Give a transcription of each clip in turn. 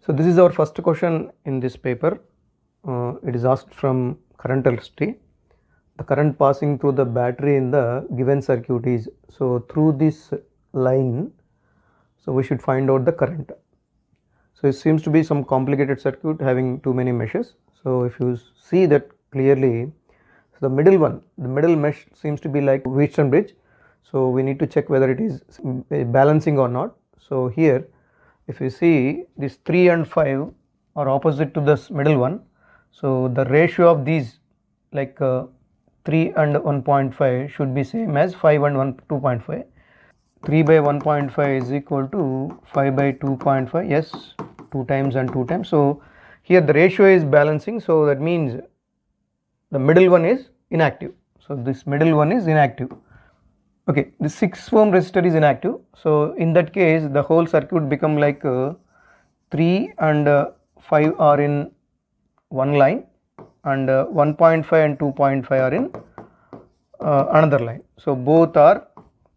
So this is our first question in this paper. It is asked from current electricity. The current passing through the battery in the given circuit is, so through this line, so we should find out the current. So it seems to be some complicated circuit having too many meshes. So if you see that clearly, so the middle one, the middle mesh seems to be like Wheatstone bridge. So we need to check whether it is balancing or not. So here, if you see, these 3 and 5 are opposite to this middle one. So the ratio of these, like 3 and 1.5 should be same as 5 and 2.5. 3 by 1.5 is equal to 5 by 2.5. Yes, 2 times and 2 times. So here the ratio is balancing. So that means the middle one is inactive. So this middle one is inactive. Okay, the 6 ohm resistor is inactive. So in that case, the whole circuit become like 3 and 5 are in one line, and 1.5 and 2.5 are in another line. So both are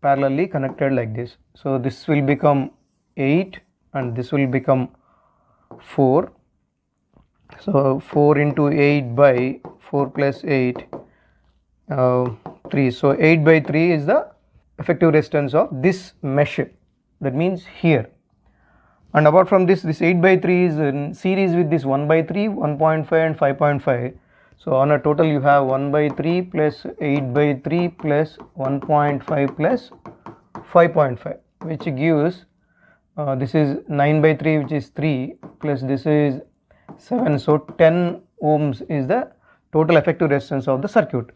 parallelly connected like this. So this will become 8 and this will become 4. So 4 into 8 by 4 plus 8, 3. So 8 by 3 is the effective resistance of this mesh, that means here. And apart from this 8 by 3 is in series with this 1 by 3, 1.5 and 5.5. So on a total you have 1 by 3 plus 8 by 3 plus 1.5 plus 5.5, which gives this is 9 by 3, which is 3, plus this is 7. So 10 ohms is the total effective resistance of the circuit.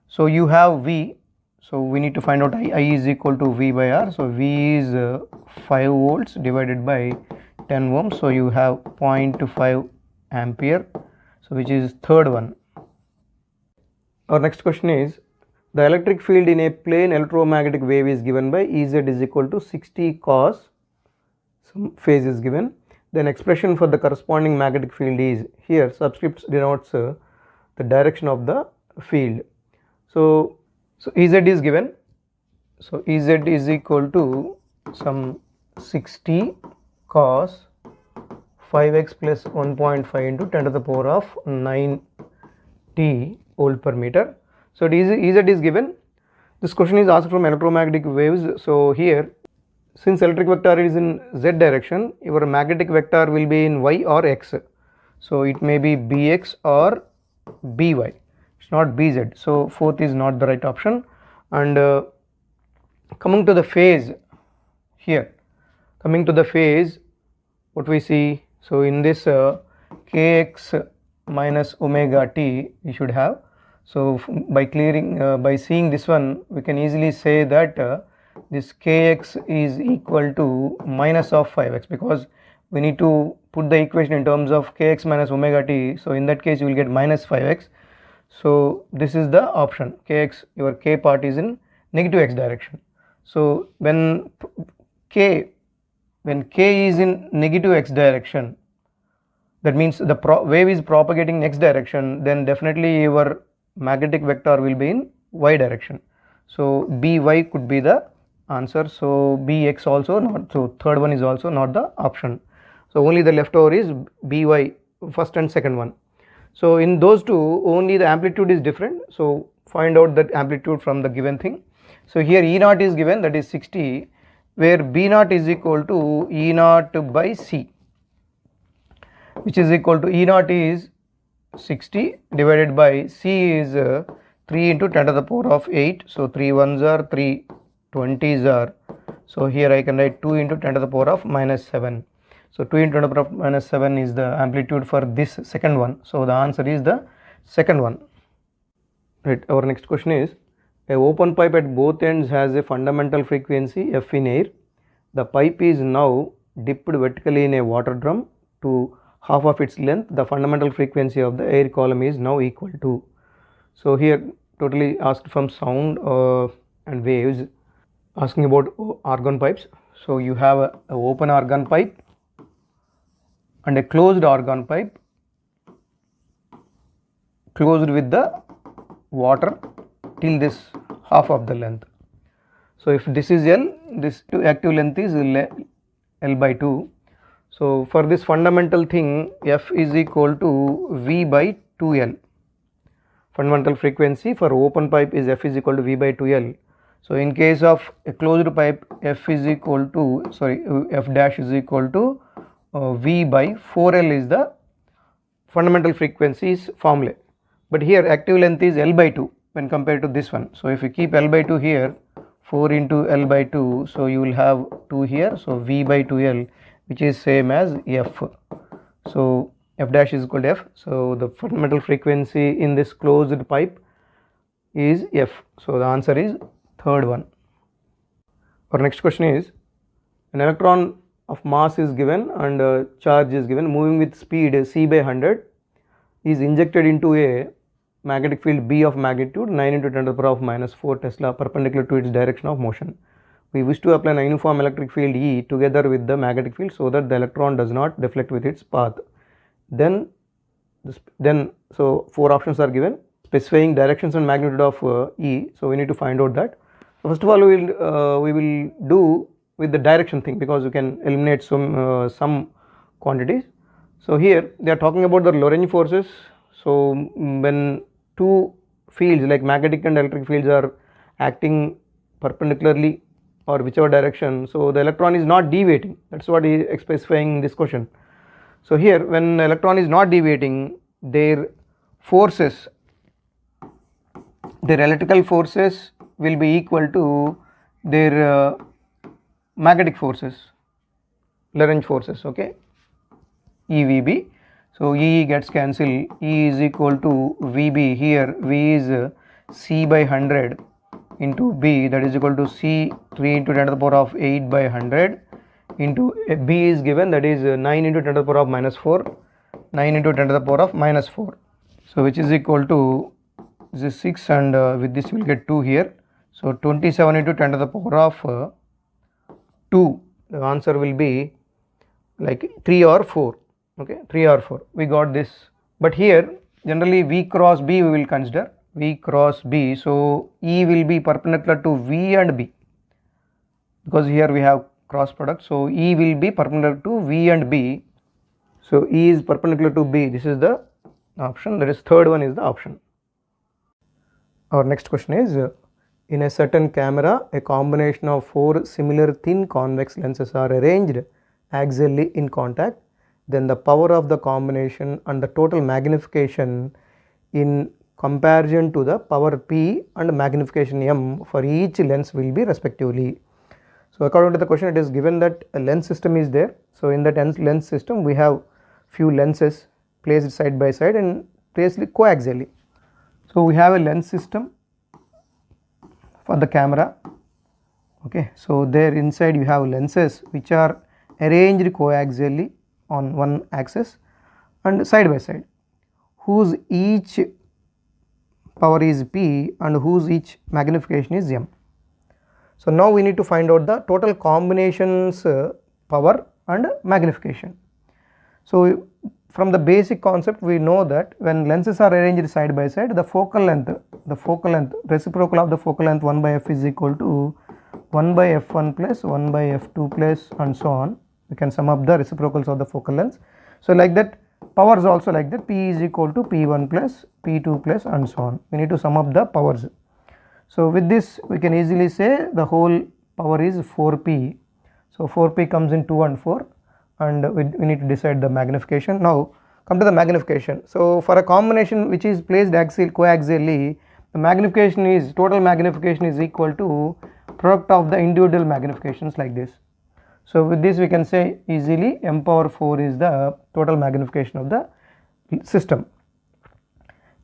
So you have V. So we need to find out I is equal to V by R. So V is 5 volts divided by 10 ohms. So you have 0.5 ampere. So which is third one. Our next question is, the electric field in a plane electromagnetic wave is given by Ez is equal to 60 cos, some phase is given. Then expression for the corresponding magnetic field is, here subscripts denotes the direction of the field. So Ez is given. So Ez is equal to some 60 cos 5x plus 1.5 into 10 to the power of 9 t volt per meter. So Ez is given. This question is asked from electromagnetic waves. So here, since electric vector is in z direction, your magnetic vector will be in y or x. So it may be bx or by. It's not bz. So fourth is not the right option. And coming to the phase, here coming to the phase, what we see, so in this kx minus omega t we should have. So by by seeing this one, we can easily say that this kx is equal to minus of 5x, because we need to put the equation in terms of kx minus omega t. So in that case you will get minus 5x. So this is the option, kx, your k part is in negative x direction. So when k is in negative x direction, that means the wave is propagating in x direction, then definitely your magnetic vector will be in y direction. So by could be the answer. So bx also not. So third one is also not the option. So only the leftover is by, first and second one. So in those two, only the amplitude is different. So find out that amplitude from the given thing. So here E naught is given, that is 60, where B naught is equal to E naught by C, which is equal to E naught is 60 divided by C is 3 into 10 to the power of 8. So 3 ones are 3, 20s are. So here I can write 2 into 10 to the power of minus 7. So 2 into 10 to the power of minus 7 is the amplitude for this second one. So the answer is the second one. Right. Our next question is, a open pipe at both ends has a fundamental frequency F in air. The pipe is now dipped vertically in a water drum to half of its length. The fundamental frequency of the air column is now equal to. So here totally asked from sound and waves, asking about argon pipes. So you have a open argon pipe and a closed argon pipe, closed with the water till this half of the length. So if this is L, this active length is L by 2. So for this fundamental thing, f is equal to v by 2l. Fundamental frequency for open pipe is f is equal to v by 2l. So in case of a closed pipe, f is equal to f dash is equal to v by 4l is the fundamental frequency is formula. But here active length is l by 2 when compared to this one. So if you keep l by 2 here, 4 into l by 2, so you will have 2 here, so v by 2l, which is same as f. So f dash is equal to f. So the fundamental frequency in this closed pipe is f. So the answer is third one. Our next question is, an electron of mass is given and charge is given moving with speed c by 100 is injected into a magnetic field B of magnitude 9 into 10 to the power of minus 4 Tesla perpendicular to its direction of motion. We wish to apply an uniform electric field E together with the magnetic field so that the electron does not deflect with its path. Then so 4 options are given specifying directions and magnitude of E. So we need to find out that. First of all, we will do with the direction thing because you can eliminate some quantities. So here they are talking about the Lorentz forces. So when two fields like magnetic and electric fields are acting perpendicularly or whichever direction, so the electron is not deviating. That's what he is specifying in this question. So here when electron is not deviating, their forces, their electrical forces will be equal to their magnetic forces, Lorentz forces, okay, EVB. So E gets cancelled, E is equal to VB. Here V is C by 100 into B, that is equal to C 3 into 10 to the power of 8 by 100 into B is given, that is 9 into 10 to the power of minus 4, 9 into 10 to the power of minus 4. So which is equal to, this is 6 and with this we will get 2 here. So 27 into 10 to the power of 2, the answer will be like 3 or 4. Okay, 3 or 4, we got this. But here generally V cross B we will consider, V cross B. So E will be perpendicular to V and B because here we have cross product. So E will be perpendicular to V and B. So E is perpendicular to B. This is the option, that is third one is the option. Our next question is, in a certain camera a combination of 4 similar thin convex lenses are arranged axially in contact, then the power of the combination and the total magnification in comparison to the power P and magnification M for each lens will be respectively. So according to the question, it is given that a lens system is there. So in that lens system we have few lenses placed side by side and placed coaxially. So we have a lens system for the camera, okay. So there inside you have lenses which are arranged coaxially on one axis and side by side, whose each power is P and whose each magnification is M. So now we need to find out the total combinations power and magnification. So from the basic concept we know that when lenses are arranged side by side, the focal length reciprocal of the focal length 1 by f is equal to 1 by f1 plus 1 by f2 plus and so on. We can sum up the reciprocals of the focal lengths. So like that, powers also like that, P is equal to P1 plus P2 plus and so on. We need to sum up the powers. So with this we can easily say the whole power is 4P. So 4P comes in 2 and 4 and we need to decide the magnification. Now come to the magnification. So for a combination which is placed coaxially, the magnification is, total magnification is equal to product of the individual magnifications like this. So with this we can say easily m power 4 is the total magnification of the system.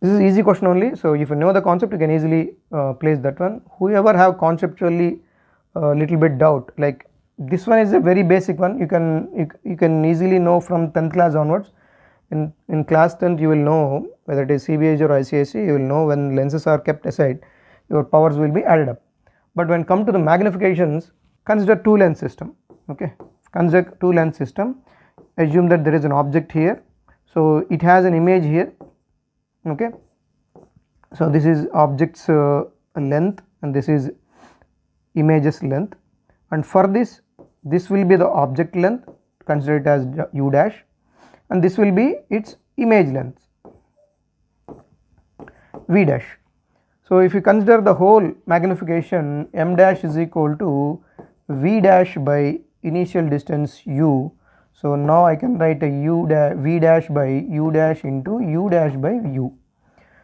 This is easy question only. So if you know the concept you can easily place that one. Whoever have conceptually little bit doubt, like this one is a very basic one, you can easily know from 10th class onwards. In class 10th you will know whether it is CBSE or ICSE, you will know when lenses are kept aside your powers will be added up. But when come to the magnifications, consider 2 lens system, okay. Consider 2 lens system, assume that there is an object here, so it has an image here, okay. So this is object's length and this is image's length, and for this will be the object length consider it as u dash, and this will be its image length v dash. So if you consider the whole magnification, m dash is equal to v dash by initial distance u. So now I can write a v dash by u dash into u dash by u.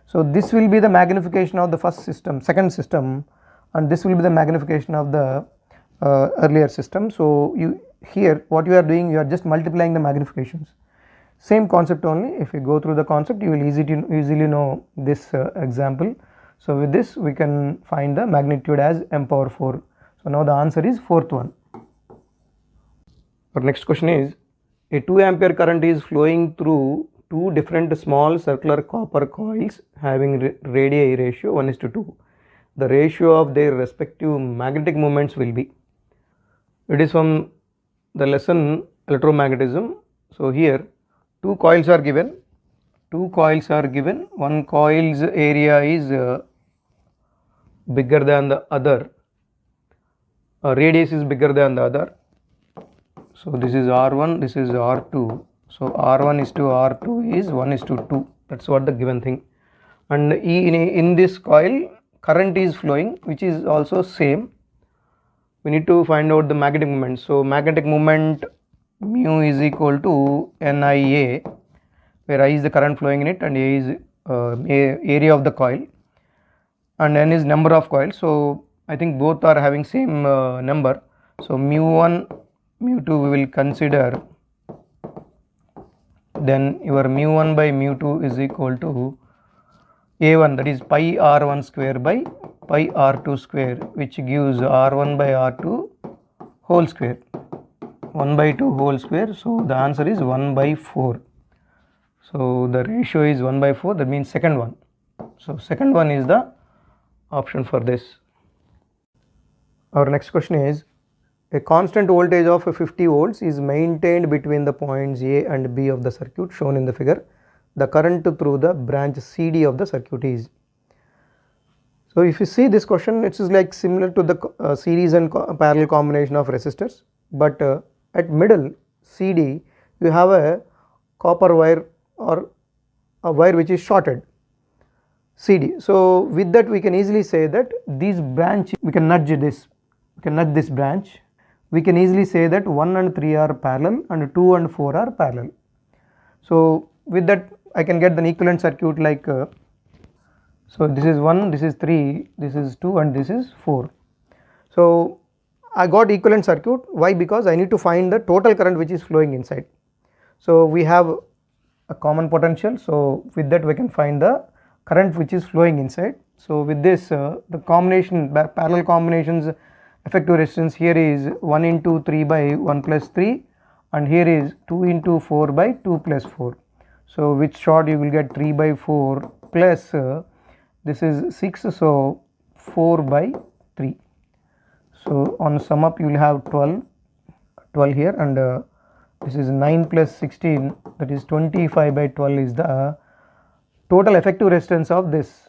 So this will be the magnification of the second system, and this will be the magnification of the earlier system. So here what you are doing, you are just multiplying the magnifications. Same concept only. If you go through the concept, you will easily know this example. So with this we can find the magnitude as m power 4. So now the answer is fourth one. Our next question is, a 2 ampere current is flowing through two different small circular copper coils having radii ratio 1:2. The ratio of their respective magnetic moments will be. It is from the lesson electromagnetism. So here two coils are given. One coil's area is bigger than the other. Radius is bigger than the other. So this is R1, this is R2. So R1 is to R2 is 1:2. That's what the given thing. And in this coil current is flowing, which is also same. We need to find out the magnetic moment. So magnetic moment mu is equal to NIA, where I is the current flowing in it and A is area of the coil and N is number of coils. So I think both are having same number. So mu1, mu2 we will consider. Then your mu1 by mu2 is equal to A1, that is pi R1 square by pi R2 square, which gives R1 by R2 whole square, 1 by 2 whole square. So the answer is 1 by 4. So the ratio is 1 by 4, that means second one. So second one is the option for this. Our next question is, a constant voltage of 50 volts is maintained between the points A and B of the circuit shown in the figure. The current through the branch CD of the circuit is. So if you see this question, it is like similar to the series and parallel combination of resistors, but at middle CD you have a copper wire or a wire which is shorted CD. So with that we can easily say that this branch, we can nudge this branch. We can easily say that 1 and 3 are parallel and 2 and 4 are parallel. So with that I can get the equivalent circuit like so this is 1, this is 3, this is 2 and this is 4. So I got equivalent circuit. Why? Because I need to find the total current which is flowing inside. So we have a common potential. So with that we can find the current which is flowing inside. So with this the combination, parallel combinations effective resistance here is 1 into 3 by 1 plus 3 and here is 2 into 4 by 2 plus 4. So with short you will get 3 by 4 plus this is 6, so 4 by 3. So on sum up you will have 12 here, and this is 9 plus 16, that is 25 by 12 is the total effective resistance of this.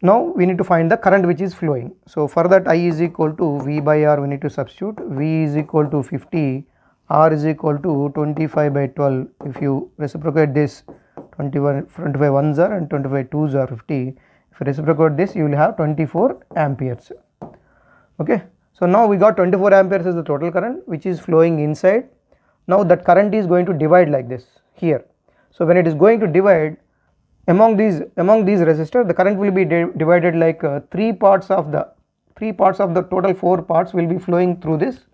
Now we need to find the current which is flowing. So for that I is equal to V by R, we need to substitute. V is equal to 50, R is equal to 25 by 12. If you reciprocate this, 25 ones are and 25 twos are 50. If you reciprocate this, you will have 24 amperes. Okay. So now we got 24 amperes as the total current which is flowing inside. Now that current is going to divide like this here. So when it is going to divide among these resistors, the current will be divided like three parts of the total 4 parts will be flowing through this,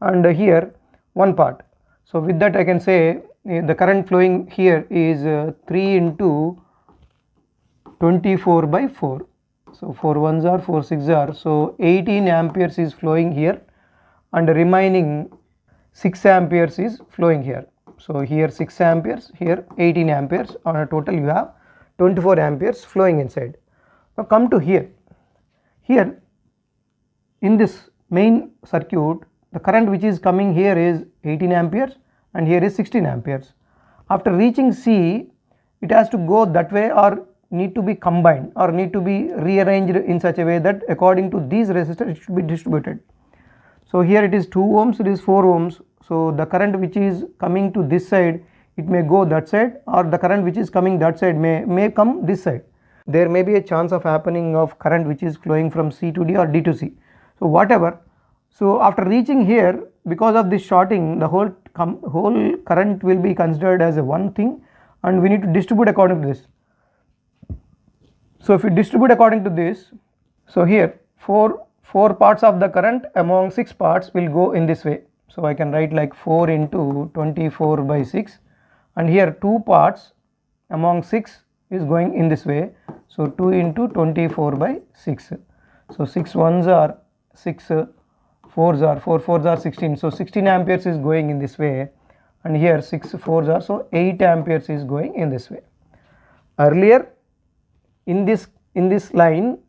and here one part. So with that I can say the current flowing here is 3 into 24 by 4. So 4 ones are 4 6 are, so 18 amperes is flowing here and the remaining 6 amperes is flowing here. So here 6 amperes, here 18 amperes, on a total you have 24 amperes flowing inside. Now come to here in this main circuit, the current which is coming here is 18 amperes and here is 16 amperes. After reaching C, it has to go that way or need to be combined or need to be rearranged in such a way that according to these resistors it should be distributed. So here it is 2 ohms, it is 4 ohms. So the current which is coming to this side, it may go that side, or the current which is coming that side may come this side. There may be a chance of happening of current which is flowing from C to D or D to C. So whatever. So after reaching here, because of this shorting, the whole current will be considered as a one thing, and we need to distribute according to this. So if we distribute according to this, so here 4 parts of the current among 6 parts will go in this way. So I can write like 4 into 24 by 6, and here 2 parts among 6 is going in this way. So 2 into 24 by 6. So 6 ones are 6, 4s are 4 4s are 16. So 16 amperes is going in this way, and here 6 4s are, so 8 amperes is going in this way. Earlier in this line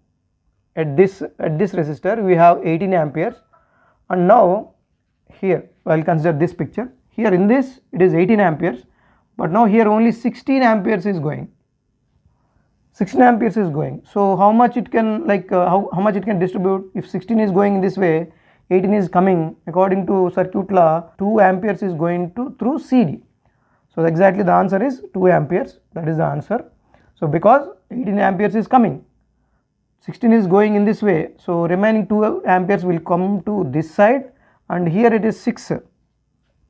at this resistor we have 18 amperes, and now here I will consider this picture. Here in this it is 18 amperes, but now here only 16 amperes is going. 16 amperes is going. So how much it can how much it can distribute? If 16 is going in this way, 18 is coming, according to circuit law 2 amperes is going through CD. So exactly the answer is 2 amperes. That is the answer. So because 18 amperes is coming, 16 is going in this way, so remaining 2 amperes will come to this side, and here it is 6.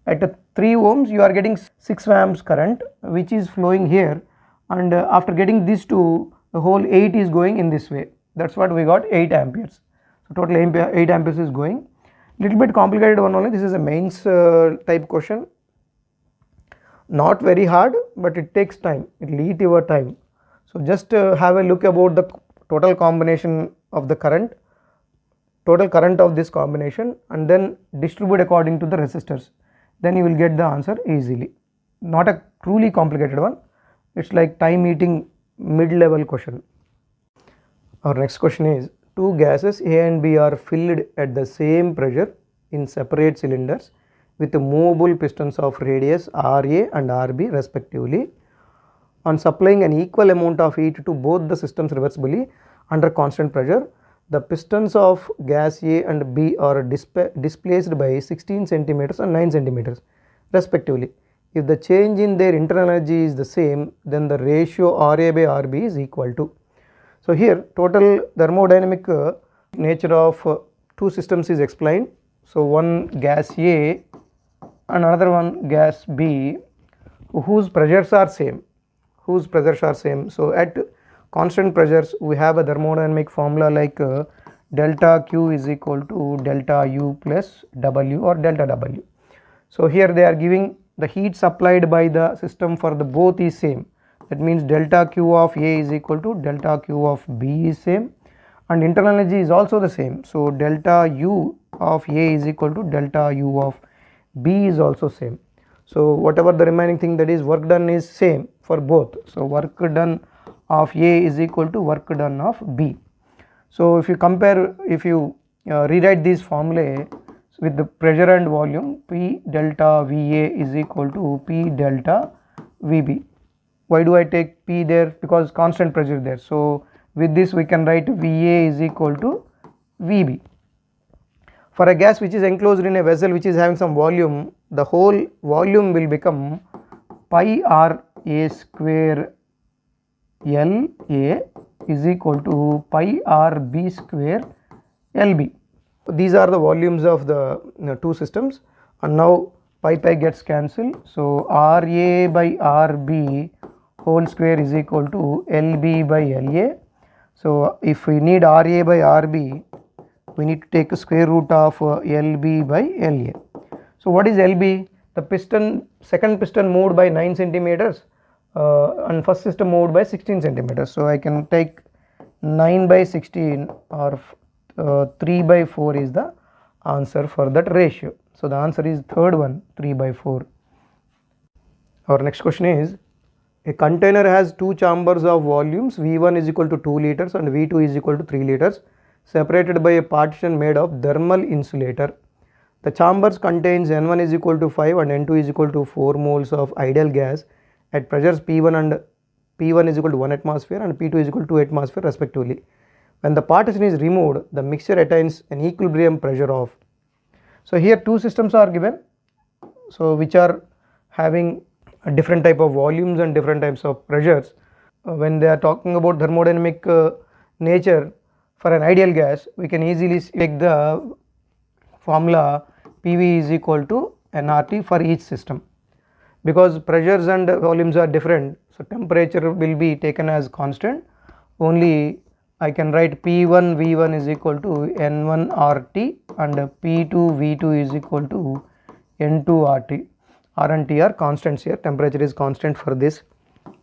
At 3 ohms you are getting 6 amps current which is flowing here, and after getting these 2, the whole 8 is going in this way. That's what we got, 8 amperes. So total 8 amperes is going. Little bit complicated one only. This is a mains type question. Not very hard, but it takes time. It will eat your time. So just have a look about the total combination of the current, total current of this combination, and then distribute according to the resistors. Then you will get the answer easily. Not a truly complicated one. It's like time eating mid-level question. Our next question is, two gases A and B are filled at the same pressure in separate cylinders with movable pistons of radius RA and RB respectively. On supplying an equal amount of heat to both the systems reversibly under constant pressure, the pistons of gas A and B are displaced by 16 centimeters and 9 centimeters respectively. If the change in their internal energy is the same, then the ratio RA by RB is equal to. So here total thermodynamic nature of two systems is explained. So one gas A and another one gas B whose pressures are same. So at constant pressures we have a thermodynamic formula like delta Q is equal to delta U plus W or delta W. So here they are giving the heat supplied by the system for the both is same. That means delta Q of A is equal to delta Q of B is same, and internal energy is also the same. So delta U of A is equal to delta U of B is also same. So whatever the remaining thing, that is work done, is same for both. So work done of A is equal to work done of B. So if you compare, if you rewrite these formulae with the pressure and volume, P delta VA is equal to P delta VB. Why do I take P there? Because constant pressure there. So with this we can write VA is equal to VB. For a gas which is enclosed in a vessel which is having some volume, the whole volume will become pi r A square L A is equal to pi r B square L B. These are the volumes of the two systems, and now pi gets cancelled. So RA by RB whole square is equal to LB by LA. So if we need RA by RB, we need to take a square root of LB by LA. So what is LB? The piston, second piston moved by 9 centimeters and first system moved by 16 centimeters. So I can take 9 by 16 or 3 by 4 is the answer for that ratio. So the answer is third one, 3 by 4. Our next question is, a container has two chambers of volumes V1 is equal to 2 liters and V2 is equal to 3 liters separated by a partition made of thermal insulator. The chambers contains N1 is equal to 5 and N2 is equal to 4 moles of ideal gas at pressures P1 and P1 is equal to 1 atmosphere and P2 is equal to 2 atmosphere respectively. When the partition is removed, the mixture attains an equilibrium pressure of. So here two systems are given, so which are having a different type of volumes and different types of pressures. When they are talking about thermodynamic nature for an ideal gas, we can easily take the formula PV is equal to nRT for each system, because pressures and volumes are different, so temperature will be taken as constant. Only I can write P1 V1 is equal to N1 RT and P2 V2 is equal to N2 RT. R and T are constants here, temperature is constant for this.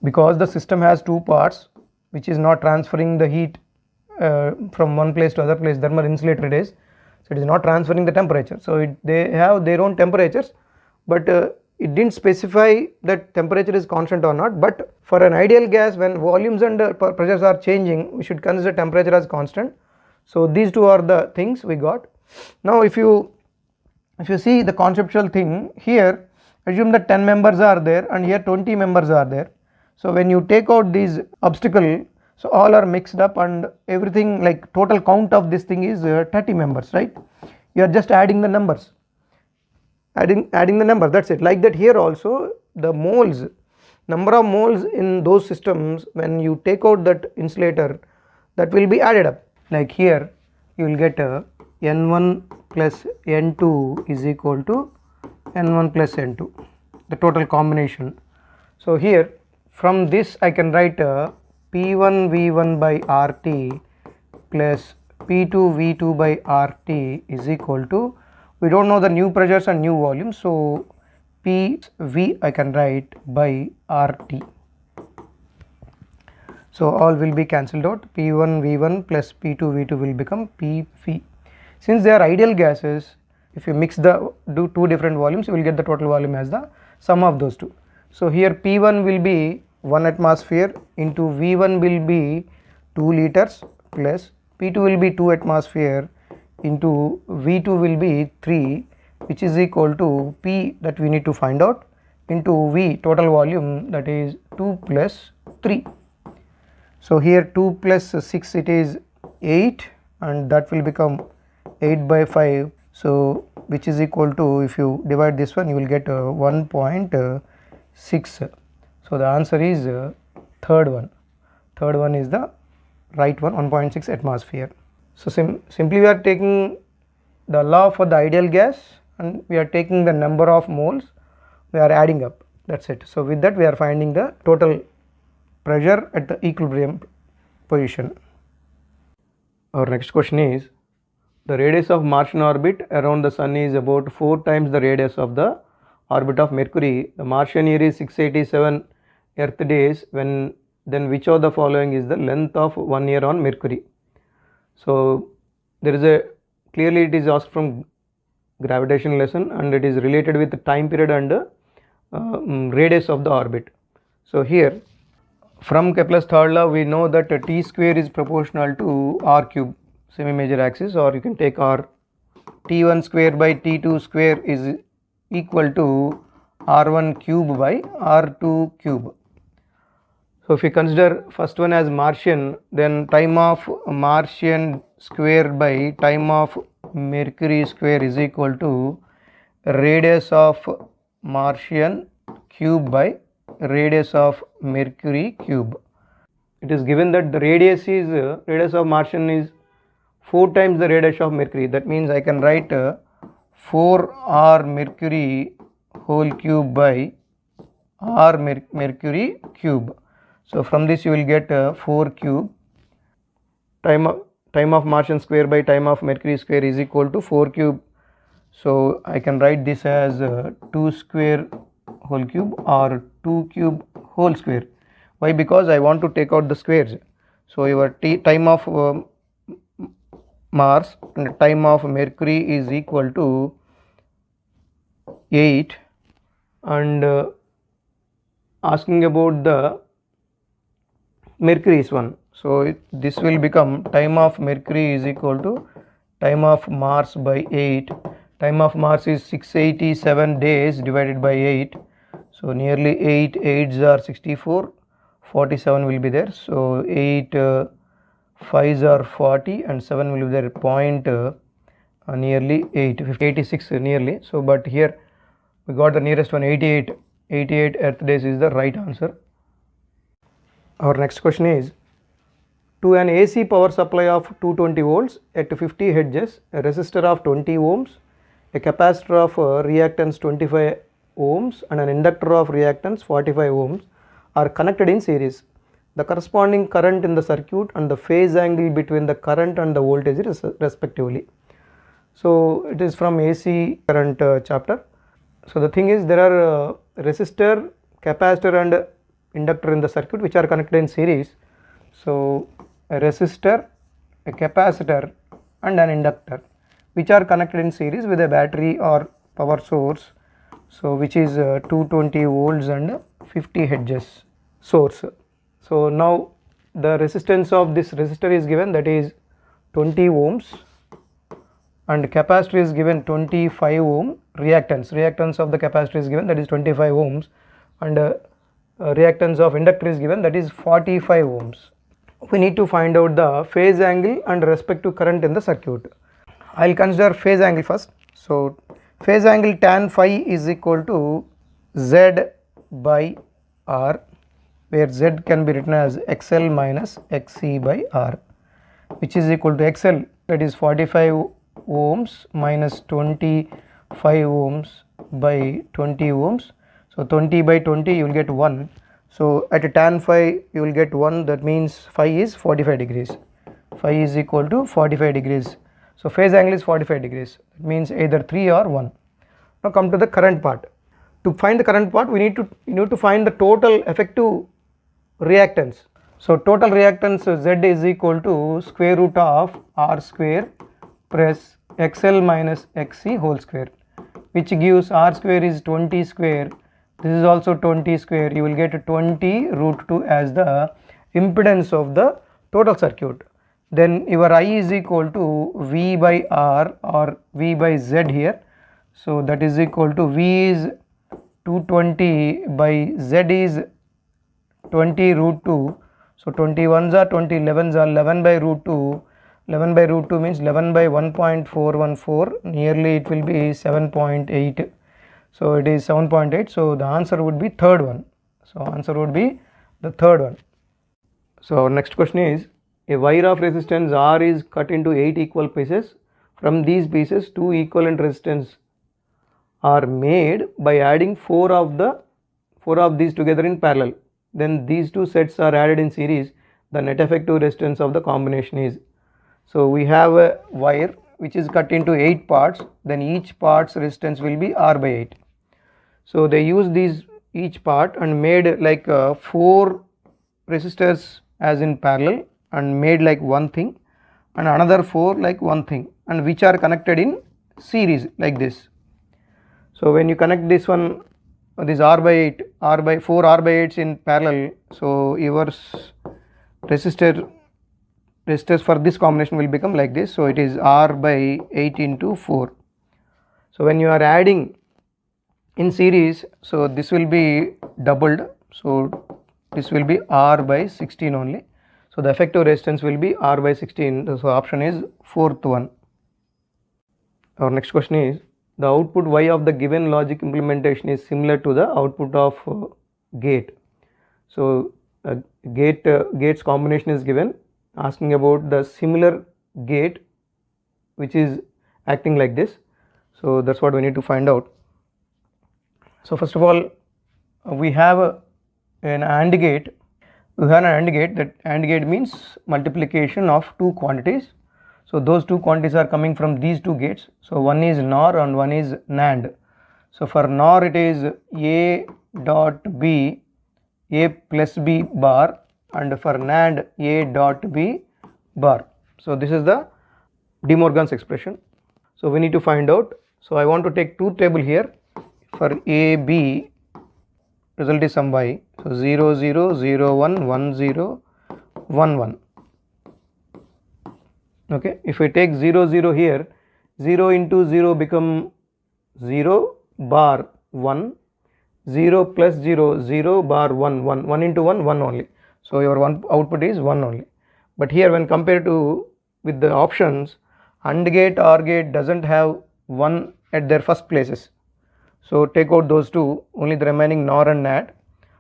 Because the system has two parts which is not transferring the heat from one place to other place, thermal insulator it is, so it is not transferring the temperature, so they have their own temperatures, but it didn't specify that temperature is constant or not. But for an ideal gas, when volumes and pressures are changing, we should consider temperature as constant. So these two are the things we got. Now if you see the conceptual thing here, assume that 10 members are there and here 20 members are there. So when you take out these obstacle, so all are mixed up and everything, like total count of this thing is 30 members, right? You are just adding the numbers, adding the number, that's it. Like that here also, the moles, number of moles in those systems, when you take out that insulator, that will be added up. Like here you will get N1 plus N2 is equal to N1 plus N2, the total combination. So here from this I can write P1 V1 by RT plus P2 V2 by RT is equal to, we don't know the new pressures and new volumes, so PV I can write by RT. So all will be cancelled out, P1 V1 plus P2 V2 will become PV. Since they are ideal gases, if you mix the two different volumes, you will get the total volume as the sum of those two. So here P1 will be 1 atmosphere into V1 will be 2 liters plus P2 will be 2 atmosphere into V2 will be 3, which is equal to P that we need to find out into V total volume, that is 2 plus 3. So here 2 plus 6 it is 8 and that will become 8 by 5, so which is equal to, if you divide this one you will get 1.6. So the answer is third one is the right one, 1.6 atmosphere. So simply we are taking the law for the ideal gas and we are taking the number of moles, we are adding up, that's it. So with that we are finding the total pressure at the equilibrium position. Our next question is, the radius of Martian orbit around the Sun is about 4 times the radius of the orbit of Mercury. The Martian year is 687 Earth days. Then which of the following is the length of 1 year on Mercury? So there is a, clearly it is asked from gravitation lesson and it is related with the time period and radius of the orbit. So here from Kepler's third law we know that T square is proportional to R cube, semi major axis, or you can take R. T1 square by T2 square is equal to R1 cube by R2 cube. So if we consider first one as Martian, then time of Martian square by time of Mercury square is equal to radius of Martian cube by radius of Mercury cube. It is given that the radius of Martian is 4 times the radius of Mercury. That means I can write 4R Mercury whole cube by R Mercury cube. So from this you will get 4 cube. Time of Martian square by time of Mercury square is equal to 4 cube. So I can write this as 2 square whole cube or 2 cube whole square. Why? Because I want to take out the squares. So your time of Mars and time of Mercury is equal to 8, and asking about the Mercury's one. So this will become time of Mercury is equal to time of Mars by 8. Time of Mars is 687 days divided by 8. So nearly 8 8s are 64, 47 will be there. So 8 5s are 40 and 7 will be there, nearly 8, 86 nearly. So but here we got the nearest one, 88 earth days is the right answer. Our next question is, to an AC power supply of 220 volts at 50 hertz, a resistor of 20 ohms, a capacitor of reactance 25 ohms and an inductor of reactance 45 ohms are connected in series. The corresponding current in the circuit and the phase angle between the current and the voltage respectively. So it is from AC current chapter. So the thing is, there are resistor, capacitor and inductor in the circuit which are connected in series. So a resistor, a capacitor and an inductor which are connected in series with a battery or power source, so which is 220 volts and 50 hertz source. So now the resistance of this resistor is given, that is 20 ohms, and capacitor is given 25 ohm. Reactance of the capacitor is given, that is 25 ohms, and reactance of inductor is given, that is 45 ohms. We need to find out the phase angle and respective current in the circuit. I will consider phase angle first. So phase angle tan phi is equal to Z by R, where Z can be written as XL minus XC by R, which is equal to XL, that is 45 ohms minus 25 ohms by 20 ohms. So 20 by 20 you will get 1. So at a tan phi you will get 1, that means phi is 45 degrees. Phi is equal to 45 degrees. So phase angle is 45 degrees, that means either 3 or 1. Now come to the current part. To find the current part, we need to find the total effective reactance. So total reactance Z is equal to square root of R square plus XL minus XC whole square, which gives R square is 20 square, this is also 20 square, you will get 20 root 2 as the impedance of the total circuit. Then your I is equal to V by R or V by Z here. So that is equal to V is 220 by Z is 20 root 2. So 21s are 20, 11s are 11 by root 2. 11 by root 2 means 11 by 1.414, nearly it will be 7.8. So it is 7.8. So the answer would be third one. So answer would be the third one. So our next question is, a wire of resistance R is cut into 8 equal pieces. From these pieces 2 equivalent resistance are made by adding 4 of these together in parallel. Then these two sets are added in series. The net effective resistance of the combination is. So we have a wire which is cut into 8 parts, then each part's resistance will be R by 8. So they use these each part and made like 4 resistors as in parallel and made like one thing, and another 4 like one thing, and which are connected in series like this. So when you connect this one, this R by 8, R by 4 R by 8s in parallel, so your resistors for this combination will become like this. So it is R by 8 into 4. So when you are adding in series, so this will be doubled, so this will be R by 16 only. So the effective resistance will be R by 16. So option is fourth one. Our next question is, the output Y of the given logic implementation is similar to the output of gate. So gates combination is given, asking about the similar gate which is acting like this. So that's what we need to find out. So first of all, we have an AND gate. We have an AND gate. That AND gate means multiplication of two quantities. So those two quantities are coming from these two gates. So one is NOR and one is NAND. So for NOR it is A dot B, A plus B bar, and for NAND A dot B bar. So this is the De Morgan's expression. So we need to find out. So I want to take two table here. For A, B, result is some Y. So 0, 0, 0, 1, 1, 0, 1, 1. Okay, if we take 0, 0 here, 0 into 0 become 0 bar 1, 0 plus 0, 0 bar 1, 1, 1 into 1, 1 only. So your one output is 1 only. But here when compared to with the options, AND gate, OR gate doesn't have 1 at their first places. So take out those two, only the remaining NOR and NAND.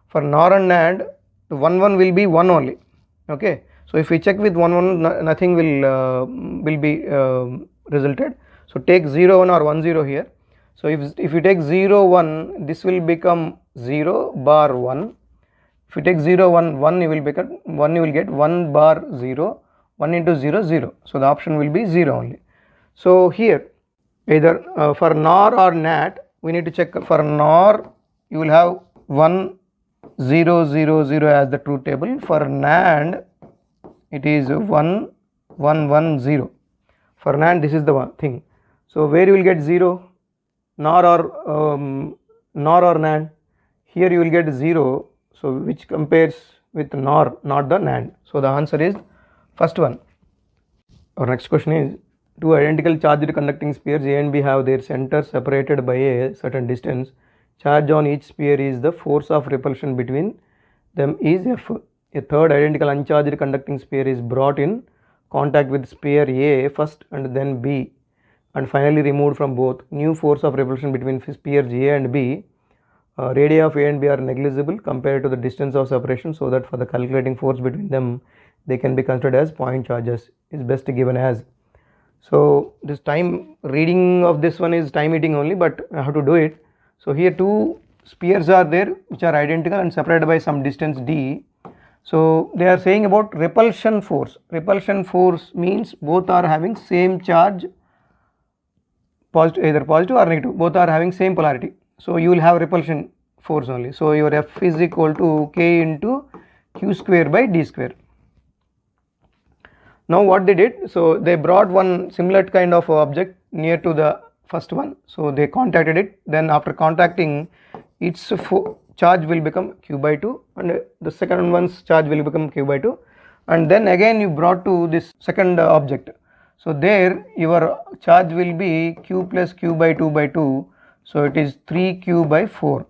For NOR and NAND, the 1 1 will be 1 only. Okay. So if we check with 1 1, nothing will be resulted. So take 0 1 or 1 0 here. So if you take 0 1, this will become 0 bar 1. If you take 0 1 1, you will get 1 bar 0, 1 into 0 0. So the option will be 0 only. So here either for NOR or NAT, we need to check. For NOR you will have 1 0 0 0 as the truth table. For NAND it is 1 1 1 0. For NAND this is the one thing. So where you will get 0? NOR or NAND. Here you will get 0. So which compares with NOR, not the NAND. So the answer is first one. Our next question is, two identical charged conducting spheres A and B have their centers separated by a certain distance. Charge on each sphere is the force of repulsion between them is F. A third identical uncharged conducting sphere is brought in contact with sphere A first and then B and finally removed from both. New force of repulsion between spheres A and B. Radii of A and B are negligible compared to the distance of separation, so that for the calculating force between them, they can be considered as point charges. Is best given as. So this time reading of this one is time eating only, but I have to do it. So here two spheres are there which are identical and separated by some distance d. So they are saying about repulsion force. Repulsion force means both are having same charge, positive, either positive or negative, both are having same polarity. So you will have repulsion force only. So your F is equal to K into Q square by D square. Now what they did, so they brought one similar kind of object near to the first one. So they contacted it, then after contacting, its charge will become Q by 2 and the second one's charge will become Q by 2, and then again you brought to this second object. So there your charge will be Q plus Q by 2 by 2, so it is 3Q by 4.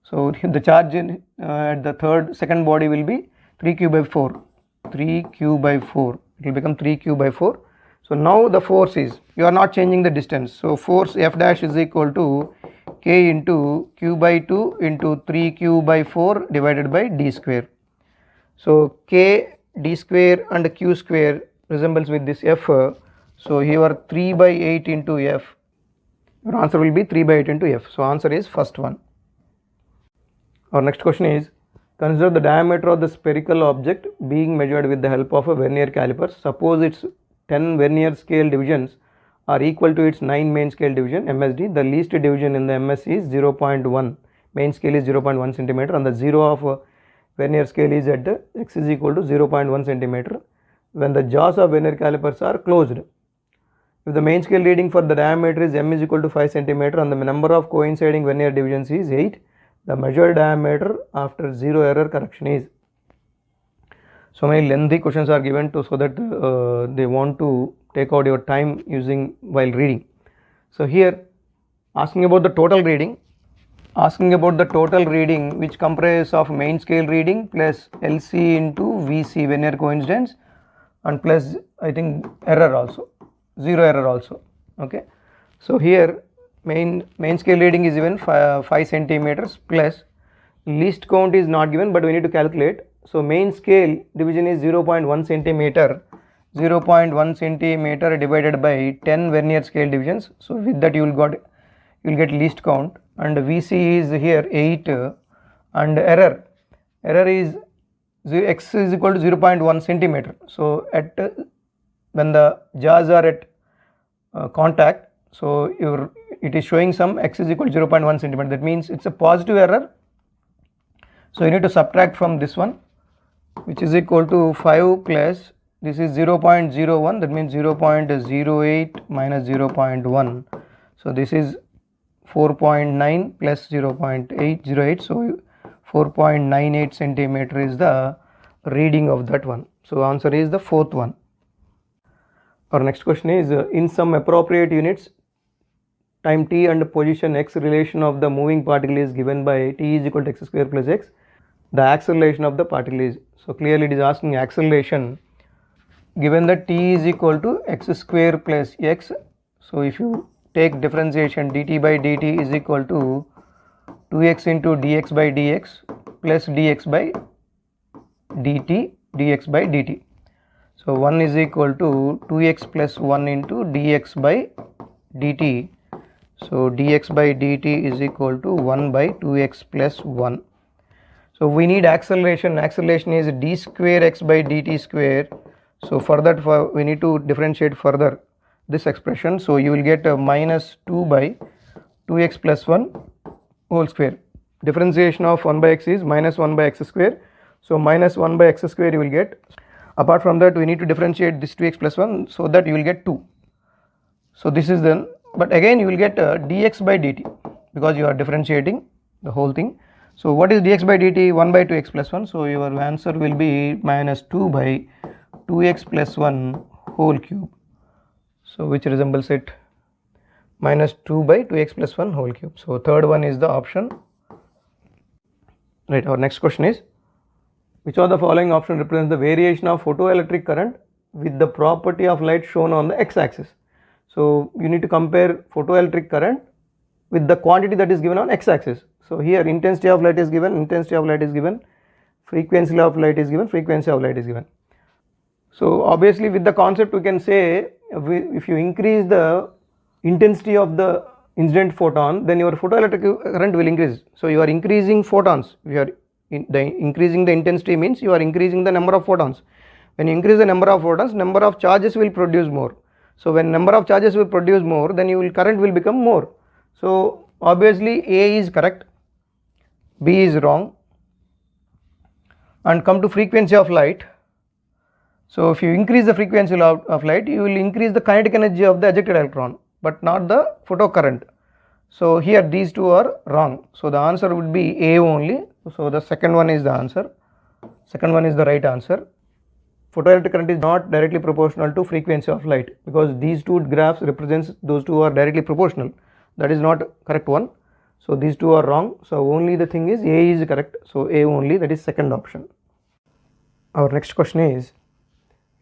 So the charge at the second body will be 3Q by 4, 3Q by 4. It will become 3Q by 4. So now the force is, you are not changing the distance. So force F dash is equal to K into Q by 2 into 3Q by 4 divided by D square. So K, D square and Q square resembles with this F. So here 3 by 8 into F. Your answer will be 3 by 8 into F. So answer is first one. Our next question is, consider the diameter of the spherical object being measured with the help of a vernier caliper. Suppose its 10 vernier scale divisions are equal to its 9 main scale division MSD. The least division in the MS is 0.1. Main scale is 0.1 centimeter and the 0 of vernier scale is at x is equal to 0.1 centimeter when the jaws of vernier calipers are closed. If the main scale reading for the diameter is m is equal to 5 centimeter and the number of coinciding vernier divisions is 8, the measured diameter after zero error correction is. So many lengthy questions are given to, so that they want to take out your time using while reading. So here asking about the total reading, which comprises of main scale reading plus LC into VC vernier coincidence and plus I think error also, zero error also. Okay. So here main scale reading is given 5 centimeters plus least count is not given, but we need to calculate. So main scale division is 0.1 centimeter, 0.1 centimeter divided by 10 vernier scale divisions. So with that you will get least count, and VC is here 8 and error is x is equal to 0.1 centimeter. So at when the jaws are at contact, so it is showing some x is equal to 0.1 centimeter. That means it's a positive error. So you need to subtract from this one, which is equal to 5 plus this is 0.01, that means 0.08 minus 0.1. So this is 4.9 plus 0.808. So 4.98 centimeter is the reading of that one. So answer is the fourth one. Our next question is, in some appropriate units, time t and position x relation of the moving particle is given by t is equal to x square plus x. The acceleration of the particle is. So clearly it is asking acceleration. given that t is equal to x square plus x, so if you take differentiation, dt by dt is equal to 2x into dx by dx plus dx by dt dx by dt. So 1 is equal to 2x plus 1 into dx by dt. So dx by dt is equal to 1 by 2x plus 1. So we need acceleration. Acceleration is d square x by dt square. So for that we need to differentiate further this expression. So you will get minus 2 by 2x plus 1 whole square. Differentiation of 1 by x is minus 1 by x square. So minus 1 by x square you will get. Apart from that we need to differentiate this 2x plus 1 so that you will get 2. So this is then, but again you will get dx by dt because you are differentiating the whole thing. So what is dx by dt? 1 by 2x plus 1. So your answer will be minus 2 by 2x plus 1 whole cube. So which resembles it, minus 2 by 2x plus 1 whole cube. So third one is the option. Right, our next question is, which of the following option represents the variation of photoelectric current with the property of light shown on the x-axis? So you need to compare photoelectric current with the quantity that is given on x-axis. So here intensity of light is given, frequency of light is given, So obviously with the concept we can say, if you increase the intensity of the incident photon, then your photoelectric current will increase. So you are increasing photons, increasing the intensity means you are increasing the number of photons. When you increase the number of photons, number of charges will produce more. So when number of charges will produce more, then current will become more. So obviously A is correct, B is wrong. And come to frequency of light. So if you increase the frequency of light, you will increase the kinetic energy of the ejected electron, but not the photocurrent. So here these two are wrong. So the answer would be A only. So the second one is the answer. Second one is the right answer. Photoelectric current is not directly proportional to frequency of light, because these two graphs represents those two are directly proportional. That is not correct one. So these two are wrong. So only the thing is A is correct. So A only, that is second option. Our next question is,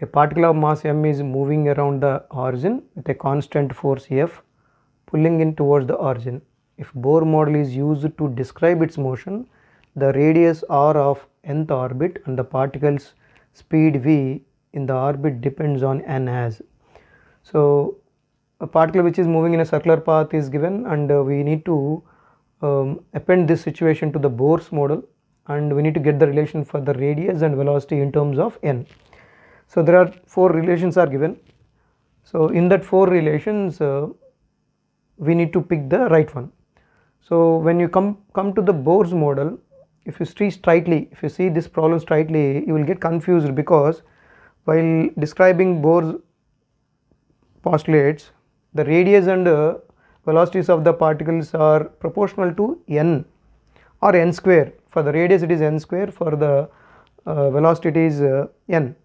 a particle of mass m is moving around the origin with a constant force F pulling in towards the origin. If Bohr model is used to describe its motion, the radius r of nth orbit and the particle's speed v in the orbit depends on n as. So a particle which is moving in a circular path is given, and we need to append this situation to the Bohr's model, and we need to get the relation for the radius and velocity in terms of n. So there are 4 relations are given. So in that 4 relations we need to pick the right one. So when you come to the Bohr's model, if you see this problem straightly, you will get confused, because while describing Bohr's postulates, the radius and velocities of the particles are proportional to n or n square. For the radius it is n square, for the velocity it is n.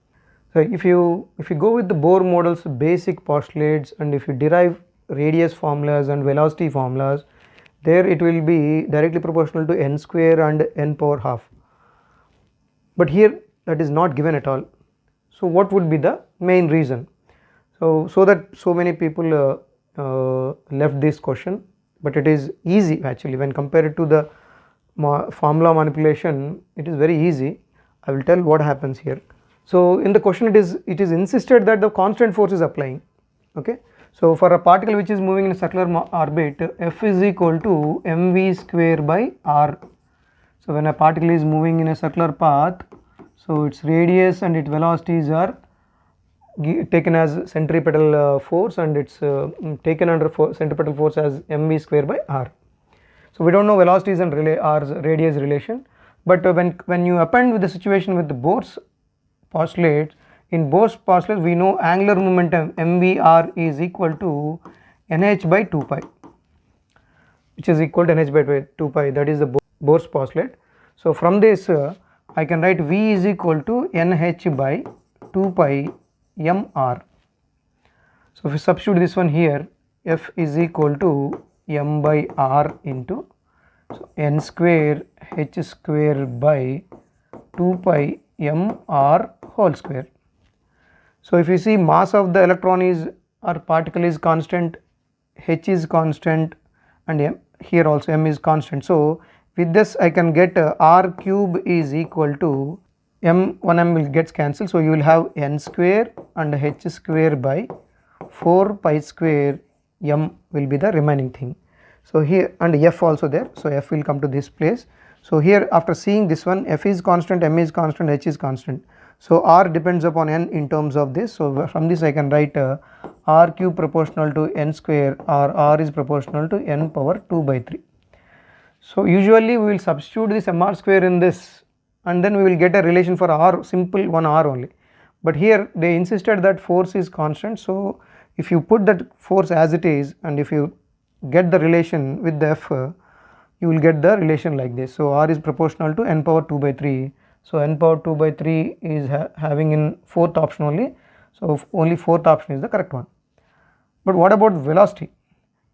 So if you go with the Bohr model's basic postulates, and if you derive radius formulas and velocity formulas, there it will be directly proportional to n square and n power half. But here that is not given at all. So what would be the main reason? So that so many people left this question, but it is easy actually when compared to the formula manipulation. It is very easy. I will tell what happens here. So in the question it is insisted that the constant force is applying. Okay. So for a particle which is moving in a circular orbit, F is equal to mv square by r. So when a particle is moving in a circular path, so its radius and its velocities are taken as centripetal force, and it's taken under centripetal force as mv square by r. So we don't know velocities and r's radius relation, but when you append with the situation with the Bohr's postulates, in Bohr's postulates we know angular momentum mvr is equal to nh by 2 pi, which is equal to nh by 2 pi, that is the Bohr's postulate. So from this I can write v is equal to nh by 2 pi mr. So if we substitute this one here, F is equal to m by r into n square h square by 2 pi m r whole square. So if you see, mass of the electron is or particle is constant, h is constant, and m, here also m is constant. So with this I can get r cube is equal to m, 1m will gets cancelled, so you will have n square and h square by 4 pi square m will be the remaining thing. So here, and f also there, so f will come to this place. So here after seeing this one, f is constant, m is constant, h is constant. So r depends upon n in terms of this. So from this I can write r cube proportional to n square, or r is proportional to n power 2 by 3. So usually we will substitute this mr square in this, and then we will get a relation for r, simple one r only. But here they insisted that force is constant, so if you put that force as it is, and if you get the relation with the f, you will get the relation like this. So r is proportional to n power 2 by 3. So n power 2 by 3 is having in fourth option only, so only fourth option is the correct one. But what about velocity?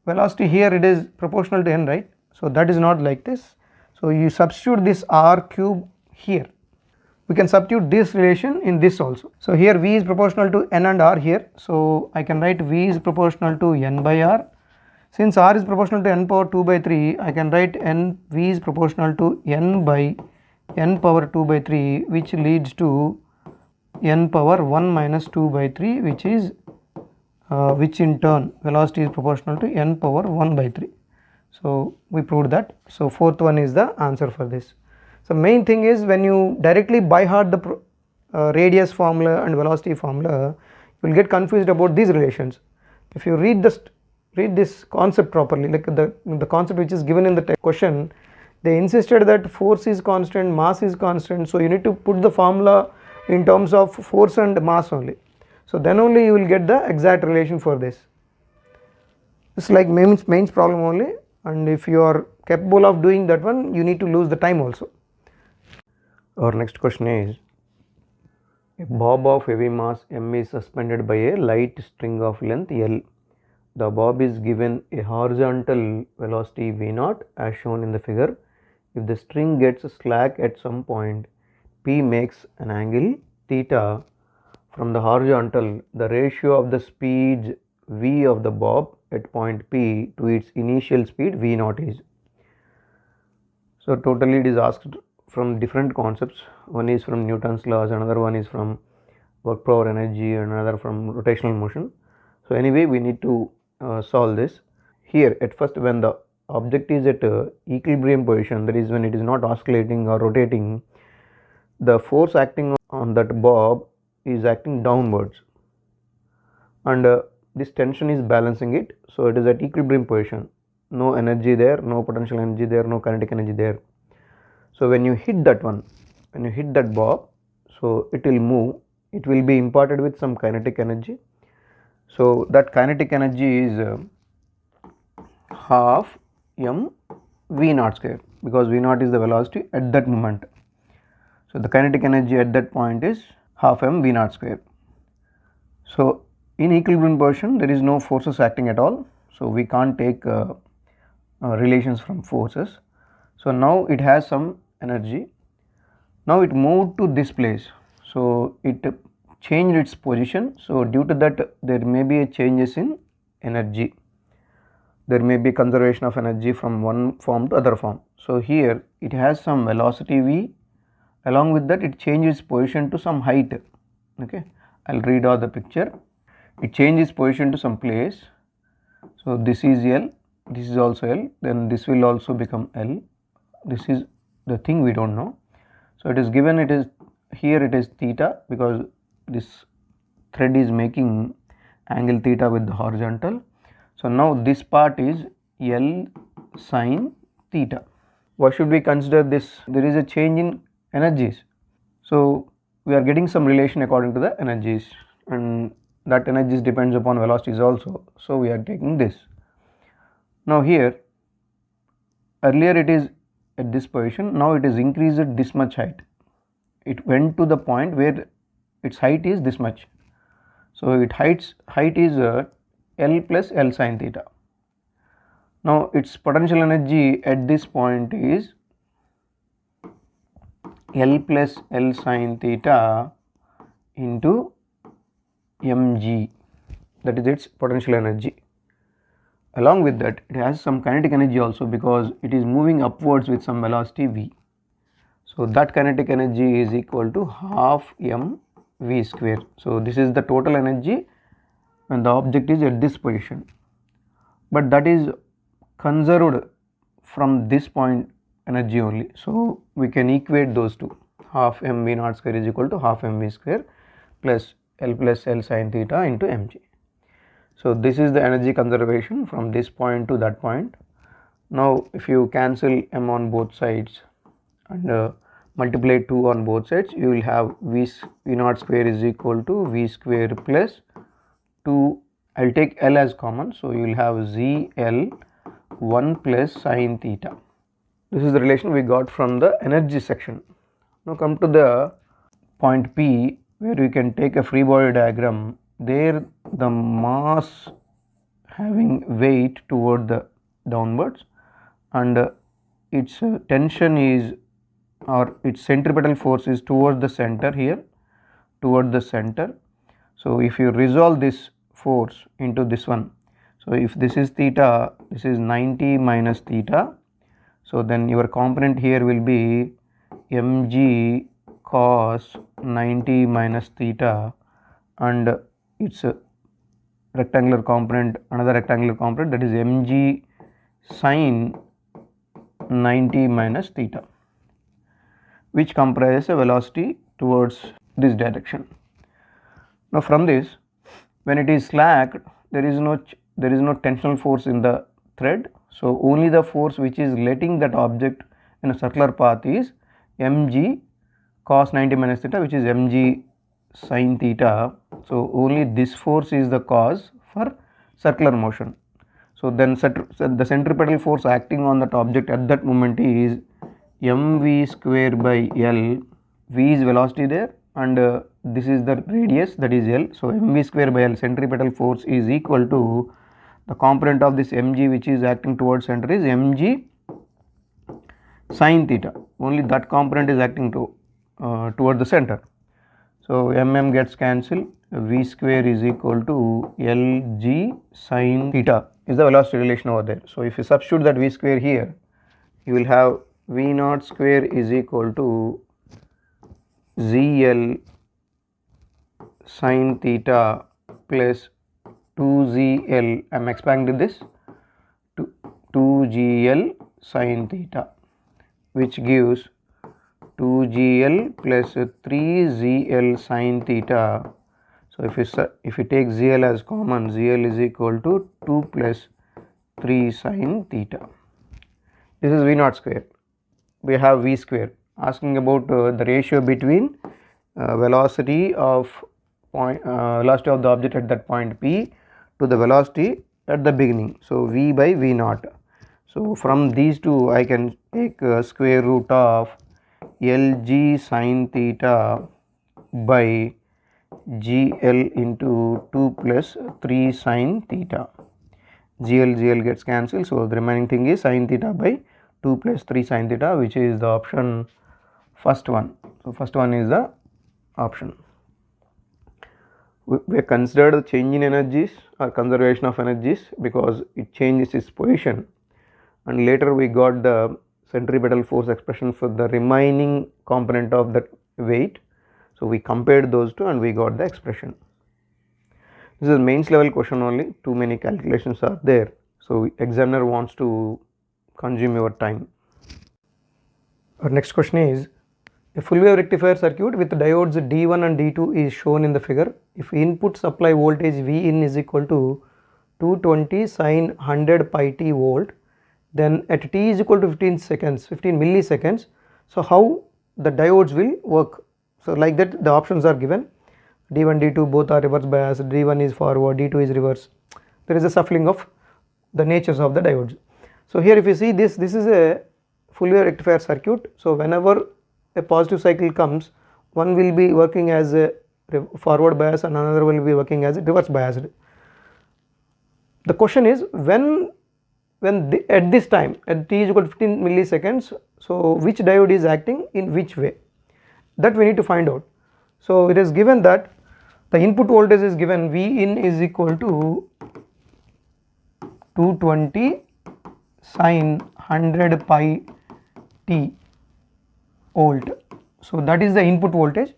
Velocity here it is proportional to n, right? So that is not like this. So you substitute this r cube here. We can substitute this relation in this also. So here v is proportional to n and r here. So I can write v is proportional to n by r. Since r is proportional to n power 2 by 3, I can write n v is proportional to n by n power 2 by 3, which leads to n power 1 minus 2 by 3, which is which in turn velocity is proportional to n power 1 by 3. So we proved that. So fourth one is the answer for this. So main thing is, when you directly by heart the radius formula and velocity formula, you will get confused about these relations. If you read this concept properly, like the concept which is given in the question, they insisted that force is constant, mass is constant, so you need to put the formula in terms of force and mass only. So then only you will get the exact relation for this. It's like mains problem only, and if you are capable of doing that one, you need to lose the time also. Our next question is, a bob of heavy mass m is suspended by a light string of length L. The bob is given a horizontal velocity v0 as shown in the figure. If the string gets slack at some point, P makes an angle theta from the horizontal. The ratio of the speeds v of the bob at point P to its initial speed v0 is. So totally it is asked from different concepts. One is from Newton's laws, another one is from work power energy, and another from rotational motion. So anyway, we need to solve this. Here at first, when the object is at equilibrium position, that is when it is not oscillating or rotating, the force acting on that bob is acting downwards, and this tension is balancing it, so it is at equilibrium position. No energy there, no potential energy there, no kinetic energy there. So when you hit that one, when you hit that bob, so it will move, it will be imparted with some kinetic energy. So that kinetic energy is half m v0 square, because v0 is the velocity at that moment. So the kinetic energy at that point is half m v0 square. So in equilibrium position there is no forces acting at all, so we can't take relations from forces. So now it has some energy. Now it moved to this place, so it changed its position. So due to that there may be a changes in energy, there may be conservation of energy from one form to other form. So here it has some velocity v, along with that it changes position to some height. Okay, I'll read out the picture. It changes position to some place. So this is L, this is also L, then this will also become L. This is the thing we don't know. So it is given, it is here, it is theta, because this thread is making angle theta with the horizontal. So now this part is L sine theta. Why should we consider this? There is a change in energies, so we are getting some relation according to the energies, and that energies depends upon velocities also, so we are taking this. Now here earlier it is at this position, now it is increased this much height, it went to the point where its height is this much. So its height is L plus L sine theta. Now its potential energy at this point is L plus L sine theta into mg, that is its potential energy. Along with that, it has some kinetic energy also because it is moving upwards with some velocity v. So that kinetic energy is equal to half mv square. So this is the total energy when the object is at this position, but that is conserved from this point energy only. So we can equate those two. Half mv naught square is equal to half mv square plus L sin theta into mg. So this is the energy conservation from this point to that point. Now if you cancel m on both sides and multiply 2 on both sides, you will have v naught square is equal to v square plus 2, I will take L as common, so you will have ZL 1 plus sin theta. This is the relation we got from the energy section. Now come to the point P, where we can take a free body diagram. There the mass having weight toward the downwards, and its tension is, or its centripetal force is towards the center here, toward the center. So if you resolve this force into this one, so if this is theta, this is 90 minus theta, so then your component here will be mg cos 90 minus theta, and its rectangular component, another rectangular component, that is mg sin 90 minus theta, which comprises a velocity towards this direction. Now from this, when it is slack, there is no tensional force in the thread, so only the force which is letting that object in a circular path is mg cos 90 minus theta, which is mg sin theta. So only this force is the cause for circular motion. So then the centripetal force acting on that object at that moment is mv square by L. V is velocity there, and this is the radius, that is L. So mv square by L, centripetal force, is equal to the component of this mg which is acting towards center is mg sin theta. Only that component is acting toward the center. So mm gets cancelled. V square is equal to Lg sin theta is the velocity relation over there. So if you substitute that V square here, you will have V naught square is equal to ZL sin theta plus 2ZL, I am expanding this to 2GL sin theta, which gives 2GL plus 3ZL sin theta. So if you take ZL as common, ZL is equal to 2 plus 3 sin theta. This is V naught square. We have V square. Asking about the ratio between velocity of the object at that point P to the velocity at the beginning. So V by V naught. So from these two I can take square root of Lg sin theta by GL into 2 plus 3 sin theta. GL gets cancelled, so the remaining thing is sin theta by 2 plus 3 sin theta, which is the option first one. So first one is the option. We have considered the change in energies or conservation of energies because it changes its position, and later we got the centripetal force expression for the remaining component of that weight. So we compared those two and we got the expression. This is a mains level question only, too many calculations are there, so examiner wants to consume your time. Our next question is, a full wave rectifier circuit with diodes D1 and D2 is shown in the figure. If input supply voltage Vin is equal to 220 sin 100 pi t volt, then at t is equal to 15 milliseconds, so how the diodes will work? So like that the options are given. D1, D2 both are reverse bias, D1 is forward, D2 is reverse. There is a shuffling of the natures of the diodes. So here if you see this is a full wave rectifier circuit. So whenever a positive cycle comes, one will be working as a forward bias and another will be working as a reverse biased. The question is when at this time at t is equal to 15 milliseconds, so which diode is acting in which way, that we need to find out. So it is given that The input voltage is given V in is equal to 220 sine 100 pi t volt. So that is the input voltage.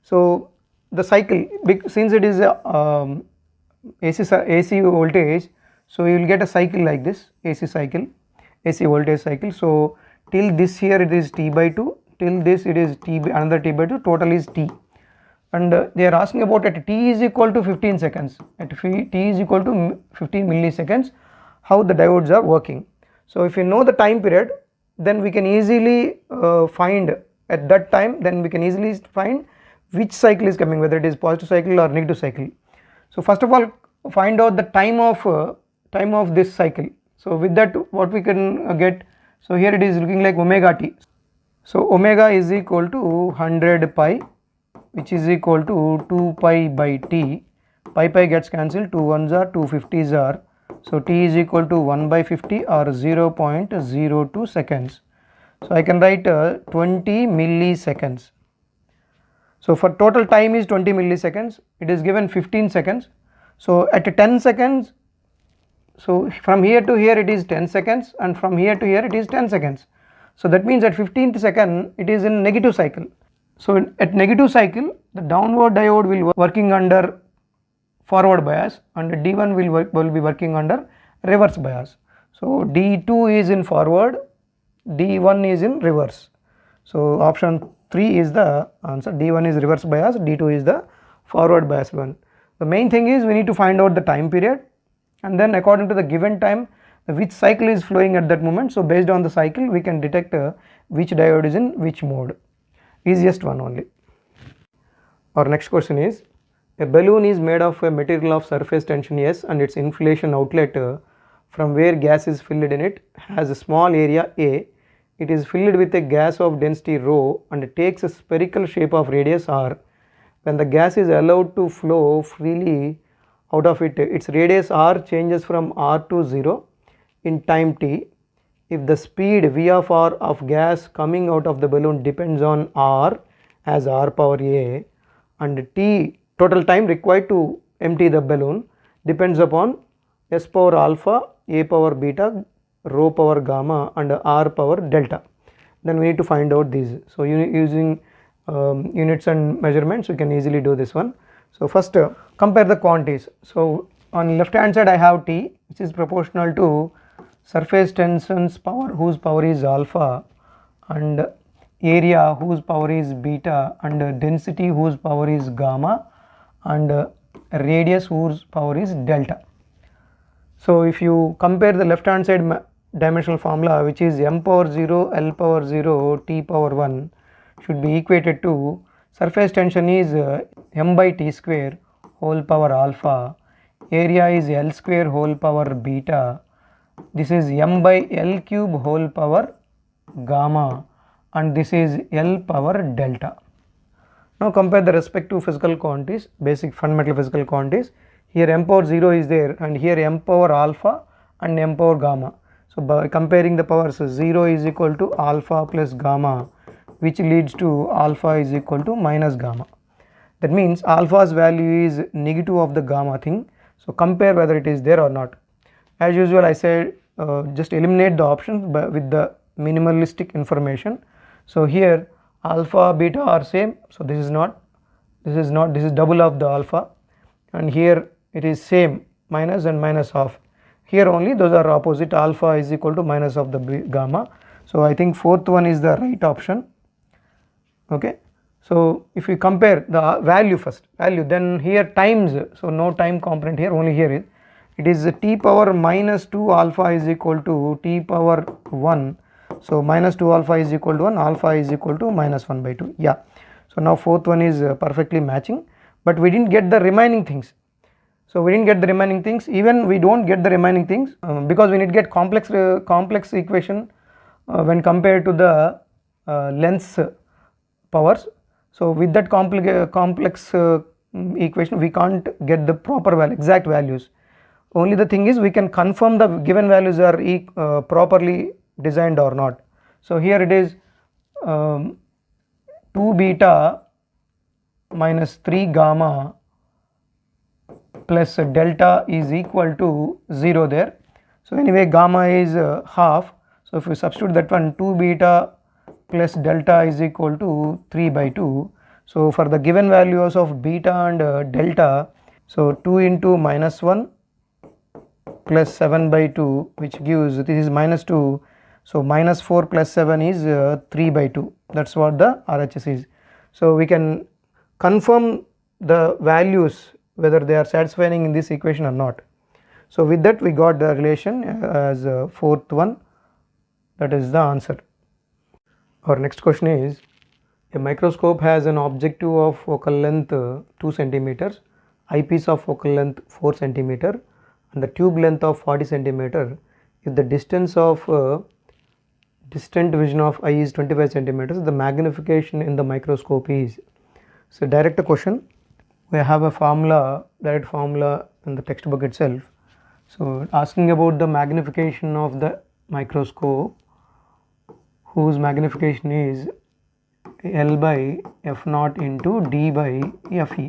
So the cycle, since it is a AC voltage, so you will get a cycle like this, AC voltage cycle. So till this here it is T by 2, till this it is another T by 2, total is T. And they are asking about at T is equal to 15 seconds, at T is equal to 15 milliseconds, how the diodes are working. So if you know the time period, then we can easily find at that time, then we can easily find which cycle is coming, whether it is positive cycle or negative cycle. So first of all, find out the time of this cycle. So with that, what we can get, so here it is looking like omega t. So omega is equal to 100 pi, which is equal to 2 pi by t. Pi gets cancelled, 2 1s are 2 50s are. So t is equal to 1 by 50 or 0.02 seconds. So I can write 20 milliseconds. So for total time is 20 milliseconds, it is given 15 seconds. So at 10 seconds, so from here to here it is 10 seconds, and from here to here it is 10 seconds. So that means at 15th second it is in negative cycle. So at negative cycle, the downward diode will be working under forward bias and D1 will be working under reverse bias. So D2 is in forward, D1 is in reverse. So option 3 is the answer. D1 is reverse bias, D2 is the forward bias one. The main thing is we need to find out the time period, and then according to the given time, which cycle is flowing at that moment. So based on the cycle we can detect which diode is in which mode. Easiest one only. Our next question is, a balloon is made of a material of surface tension S, and its inflation outlet from where gas is filled in it has a small area A. It is filled with a gas of density rho and it takes a spherical shape of radius r. When the gas is allowed to flow freely out of it, its radius r changes from r to 0 in time t. If the speed v of r of gas coming out of the balloon depends on r as r power a, and t total time required to empty the balloon depends upon s power alpha, a power beta, rho power gamma and r power delta, then we need to find out these. So using units and measurements we can easily do this one. So first compare the quantities. So on left hand side I have T, which is proportional to surface tension's power whose power is alpha, and area whose power is beta, and density whose power is gamma, and radius whose power is delta. So if you compare the left hand side dimensional formula, which is m power 0 L power 0 T power 1, should be equated to surface tension is m by T square whole power alpha, area is L square whole power beta, this is m by L cube whole power gamma, and this is L power delta. Now compare the respective physical quantities, basic fundamental physical quantities. Here m power 0 is there, and here m power alpha and m power gamma. So by comparing the powers, 0 is equal to alpha plus gamma, which leads to alpha is equal to minus gamma. That means alpha's value is negative of the gamma thing. So compare whether it is there or not. As usual I said, just eliminate the options with the minimalistic information. So here alpha beta are same, so this is not, this is double of the alpha, and here it is same, minus and minus half. Here only those are opposite, alpha is equal to minus of the gamma. So I think fourth one is the right option. Okay, so if we compare the value first, then here times, so no time component here, only here it is T power minus 2 alpha is equal to T power 1. So minus 2 alpha is equal to 1, alpha is equal to minus 1 by 2. Yeah, so now fourth one is perfectly matching, but we didn't get the remaining things. So we didn't get the remaining things, even we don't get the remaining things because we need to get complex equation when compared to the length powers. So with that complex equation we can't get the proper value, exact values. Only the thing is we can confirm the given values are properly designed or not. So here it is 2 beta minus 3 gamma plus delta is equal to 0 there. So anyway gamma is half, so if we substitute that one, 2 beta plus delta is equal to 3 by 2. So for the given values of beta and delta, so 2 into minus 1 plus 7 by 2, which gives, this is minus 2, so minus 4 plus 7 is 3 by 2. That's what the RHS is. So we can confirm the values whether they are satisfying in this equation or not. So with that we got the relation as fourth one, that is the answer. Our next question is, a microscope has an objective of focal length 2 centimeters, eyepiece of focal length 4 centimeter and the tube length of 40 centimeter. If the distance of distant vision of eye is 25 centimeters, the magnification in the microscope is. So direct question, we have a formula, direct formula in the textbook itself. So asking about the magnification of the microscope, whose magnification is L by F naught into D by Fe.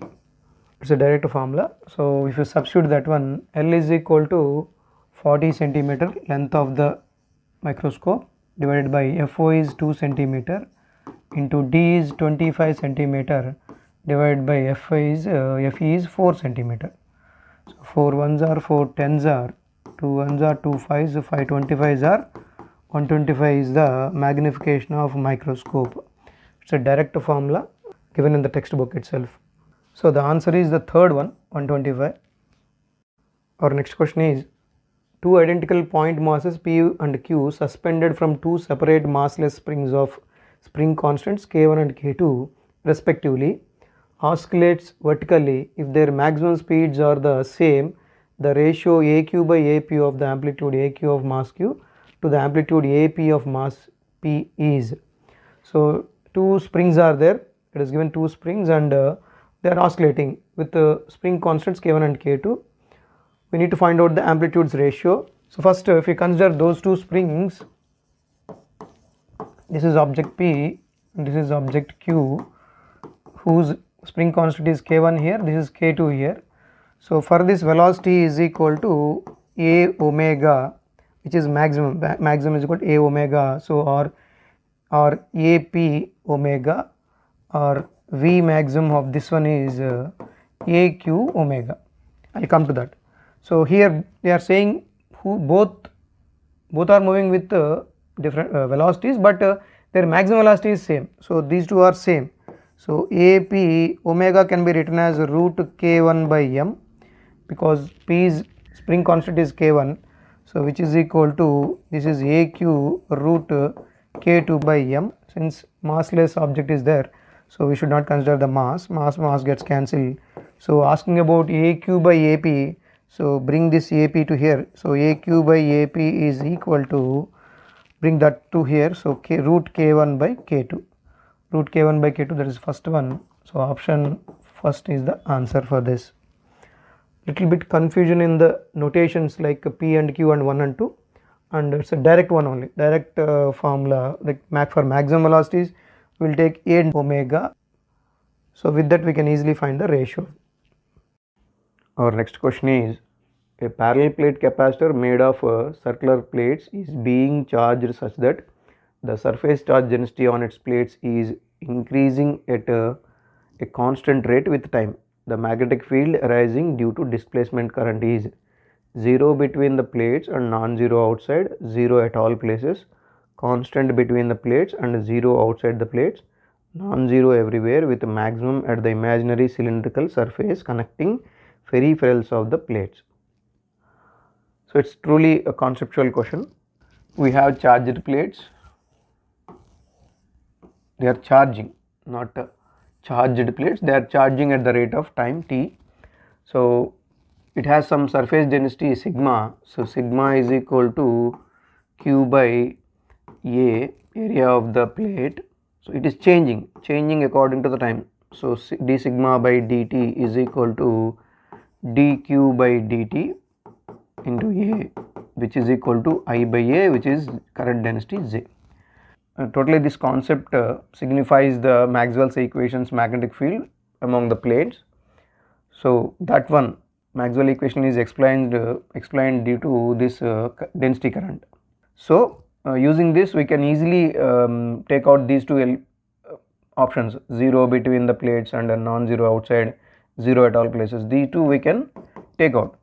It's a direct formula. So if you substitute that one, L is equal to 40 centimeter length of the microscope divided by FO is 2 centimeter into D is 25 centimeter divided by Fe is 4 centimeter. So 4 ones are 4 tens are, 2 ones are 2 fives, 5 25s are 125 is the magnification of microscope. It's a direct formula given in the textbook itself. So the answer is the third one, 125. Our next question is, two identical point masses P and Q suspended from two separate massless springs of spring constants K1 and K2 respectively oscillates vertically if their maximum speeds are the same. The ratio AQ by AP of the amplitude AQ of mass Q to the amplitude AP of mass P is. So two springs are there, it is given two springs and they are oscillating with spring constants K1 and K2. We need to find out the amplitudes ratio. So first if we consider those two springs, this is object P and this is object Q, whose spring constant is K1 here, this is K2 here. So for this, velocity is equal to A omega, which is maximum is equal to A omega. So or AP omega, or V maximum of this one is AQ omega. I will come to that. So here they are saying both are moving with different velocities, but their maximum velocity is same. So these two are same. So AP omega can be written as root K1 by m, because P's spring constant is K1, so which is equal to, this is AQ root K2 by m. Since massless object is there, so we should not consider the mass gets cancelled. So asking about AQ by AP, so bring this AP to here, so AQ by AP is equal to, bring that to here, so root K1 by K2, root K1 by K2, that is first one. So option first is the answer for this. Little bit confusion in the notations like P and Q and 1 and 2, and it's a direct one only, direct formula, like for maximum velocities we will take A and omega. So with that we can easily find the ratio. Our next question is, a parallel plate capacitor made of circular plates is being charged such that the surface charge density on its plates is increasing at a constant rate with time. The magnetic field arising due to displacement current is 0 between the plates and non-zero outside, 0 at all places, constant between the plates and 0 outside the plates, non-zero everywhere with maximum at the imaginary cylindrical surface connecting peripherals of the plates. So it's truly a conceptual question. We have charged plates, they are charging, not charged plates, they are charging at the rate of time t. So it has some surface density sigma, so sigma is equal to q by a, area of the plate. So it is changing according to the time. So d sigma by dt is equal to dq by dt into a, which is equal to I by a, which is current density J. Totally this concept signifies the Maxwell's equations magnetic field among the plates. So that one Maxwell equation is explained due to this density current. So using this we can easily take out these two options, 0 between the plates and a non-zero outside, 0 at all places. These two we can take out.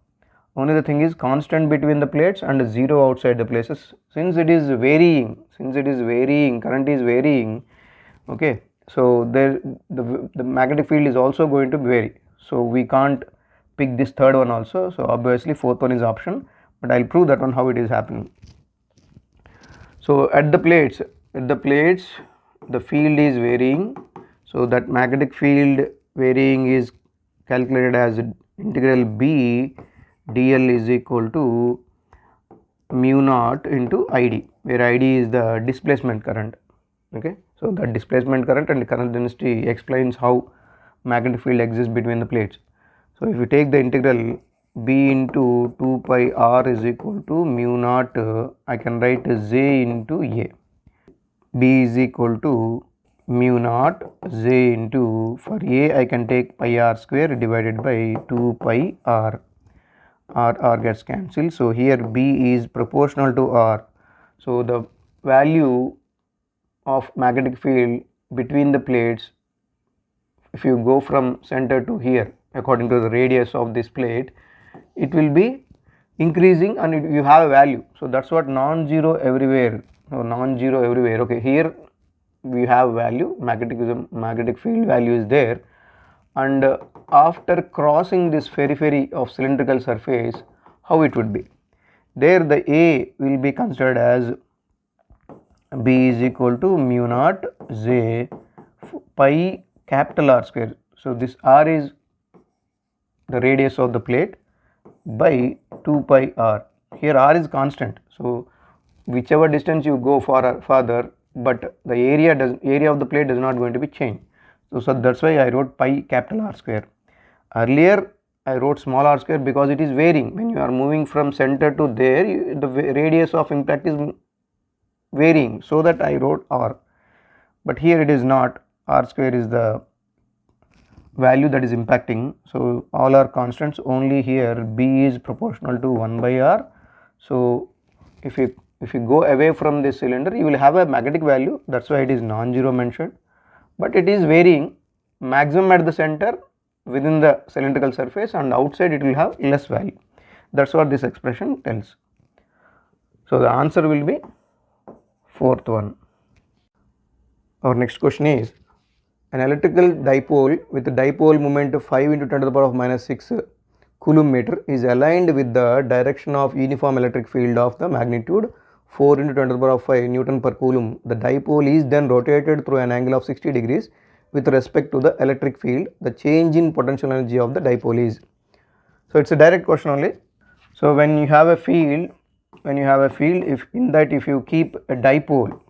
Only the thing is constant between the plates and 0 outside the places. Since it is varying, current is varying, okay, so the magnetic field is also going to vary. So we can't pick this third one also. So obviously fourth one is option, but I'll prove that one how it is happening. So at the plates the field is varying. So that magnetic field varying is calculated as integral B dl is equal to mu naught into id, where id is the displacement current. Okay, so that displacement current and current density explains how magnetic field exists between the plates. So if you take the integral b into 2 pi r is equal to mu naught, I can write z into a. B is equal to mu naught z into, for a I can take pi r square divided by 2 pi r. R gets cancelled. So here B is proportional to R. So the value of magnetic field between the plates, if you go from center to here according to the radius of this plate, it will be increasing and you have a value. So that's what non-zero everywhere. So non-zero everywhere. Okay, here we have value, magnetic field value is there, and after crossing this periphery of cylindrical surface, how it would be? There the A will be considered as B is equal to mu naught Z pi capital R square. So this R is the radius of the plate by 2 pi R. Here R is constant. So whichever distance you go farther, but the area of the plate does not going to be changed. So that's why I wrote pi capital R square. Earlier I wrote small r square because it is varying. When you are moving from center to there, the radius of impact is varying, so that I wrote r. But here it is not. R square is the value that is impacting. So all are constants. Only here B is proportional to 1 by r. So if you go away from this cylinder, you will have a magnetic value. That's why it is non-zero mentioned. But it is varying, maximum at the center within the cylindrical surface, and outside it will have less value. That's what this expression tells. So the answer will be fourth one. Our next question is, an electrical dipole with a dipole moment of 5 into 10 to the power of minus 6 coulomb meter is aligned with the direction of uniform electric field of the magnitude 4 into 10 to the power of 5 Newton per coulomb. The dipole is then rotated through an angle of 60 degrees with respect to the electric field. The change in potential energy of the dipole is. So it's a direct question only. So when you have a field, if you keep a dipole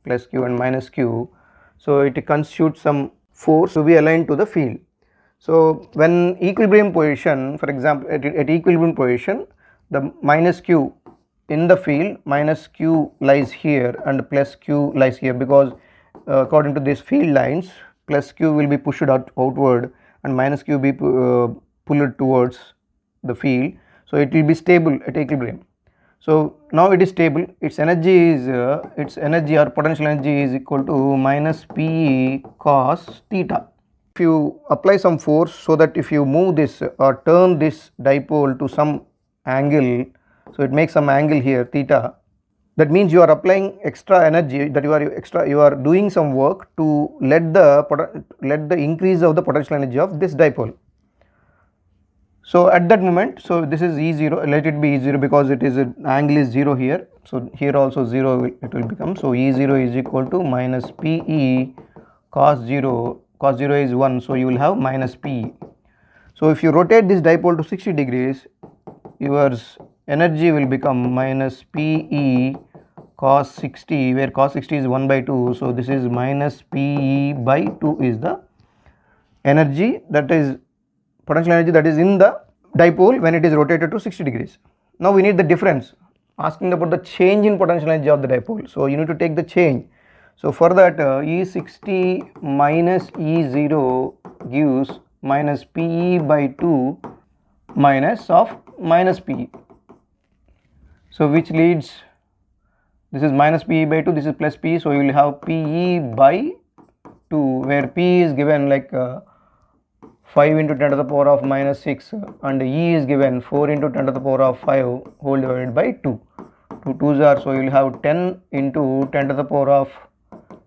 plus q and minus q, so it constitutes some force to be aligned to the field. So when equilibrium position, for example, at equilibrium position, the minus q in the field, minus q lies here and plus q lies here, because according to these field lines, plus q will be pushed outward and minus q be pulled towards the field. So it will be stable at equilibrium. So now it is stable. Its energy or potential energy is equal to minus P cos theta. If you apply some force, so that if you move this or turn this dipole to some angle, so it makes some angle here theta, that means you are applying extra energy, that you are doing some work to let the increase of the potential energy of this dipole. So at that moment, so this is E0, let it be E0 because it is an angle is 0 here. So here also 0 it will become. So E0 is equal to minus PE cos 0. Cos 0 is 1, so you will have minus PE. So if you rotate this dipole to 60 degrees, your energy will become minus PE cos 60, where cos 60 is 1 by 2. So this is minus PE by 2 is the energy, that is potential energy that is in the dipole when it is rotated to 60 degrees. Now we need the difference, asking about the change in potential energy of the dipole. So you need to take the change. So for that E60 minus E0 gives minus PE by 2 minus of minus PE. So which leads, this is minus PE by 2, this is plus PE, so you will have PE by 2, where P is given like 5 into 10 to the power of minus 6 and E is given 4 into 10 to the power of 5 whole divided by 2. 2 2s are, so you will have 10 into 10 to the power of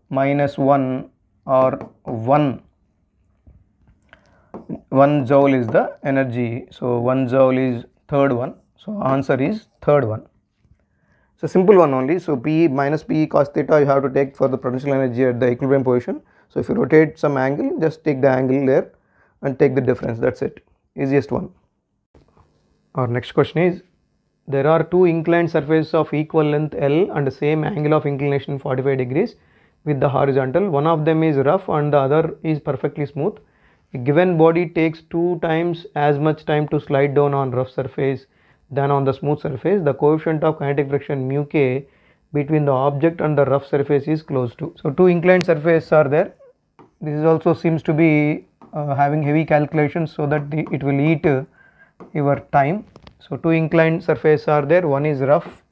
minus 1 or 1 joule is the energy. So 1 joule is third one, so answer is third one. So simple one only. So P minus P cos theta you have to take for the potential energy at the equilibrium position. So if you rotate some angle, just take the angle there and take the difference, that's it, easiest one. Our next question is, there are two inclined surfaces of equal length L and same angle of inclination 45 degrees with the horizontal. One of them is rough and the other is perfectly smooth. A given body takes 2 times as much time to slide down on rough surface than on the smooth surface. The coefficient of kinetic friction mu k between the object and the rough surface is close to. So two inclined surfaces are there. This is also seems to be having heavy calculations, so that it will eat your time. So two inclined surfaces are there. One is rough,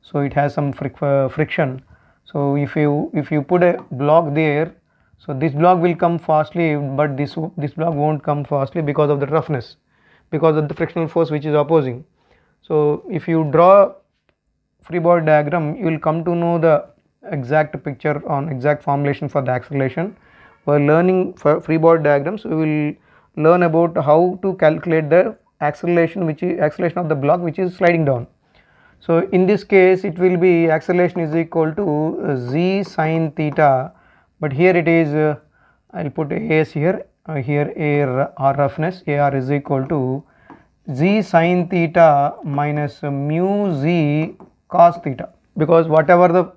so it has some friction. So if you put a block there, so this block will come fastly, but this block won't come fastly because of the roughness, because of the frictional force which is opposing. So if you draw free body diagram, you will come to know the exact picture on exact formulation for the acceleration. While learning for free body diagrams, we will learn about how to calculate the acceleration, which is acceleration of the block which is sliding down. So in this case it will be acceleration is equal to z sin theta, but here it is I will put as here, here a roughness, ar is equal to z sin theta minus mu z cos theta, because whatever the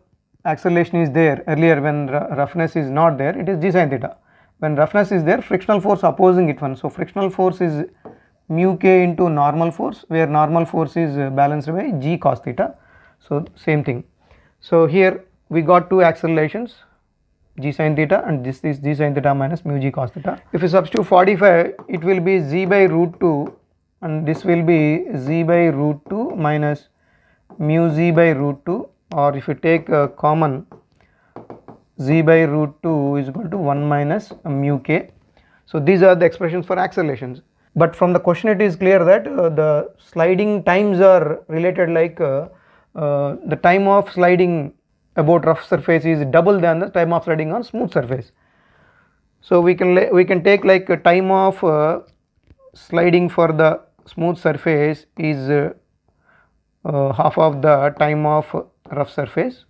acceleration is there earlier when roughness is not there, it is g sin theta. When roughness is there, frictional force opposing it one, so frictional force is mu k into normal force, where normal force is balanced by g cos theta. So same thing. So here we got two accelerations, g sin theta, and this is g sin theta minus mu g cos theta. If you substitute 45, it will be z by root 2 and this will be z by root 2 minus mu z by root 2, or if you take a common, z by root 2 is equal to 1 minus mu k. So these are the expressions for accelerations. But from the question it is clear that the sliding times are related, like the time of sliding about rough surface is double than the time of sliding on smooth surface. So we can take like a time of sliding for the smooth surface is half of the time of rough surface.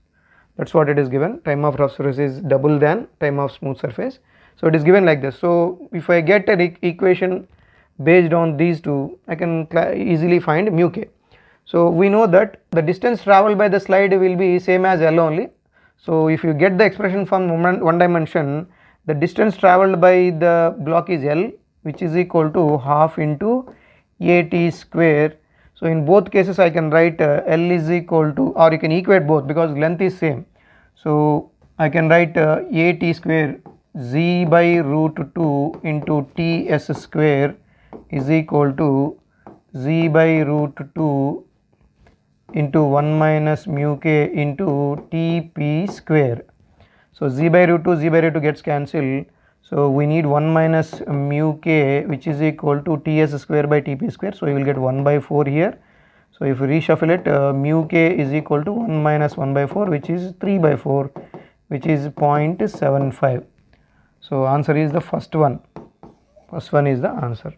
That's what it is given. Time of rough surface is double than time of smooth surface. So it is given like this. So if I get an equation based on these two, I can easily find mu k. So we know that the distance traveled by the slide will be same as L only. So if you get the expression from one dimension, the distance traveled by the block is L, which is equal to half into at square. So in both cases I can write L is equal to, or you can equate both because length is same. So I can write at square z by root 2 into ts square is equal to z by root 2 into 1 minus mu k into tp square. So z by root 2 gets cancelled. So we need 1 minus mu k, which is equal to ts square by tp square. So you will get 1 by 4 here. So if you reshuffle it, mu k is equal to 1 minus 1 by 4, which is 3 by 4, which is 0.75. So answer is the first one. First one is the answer.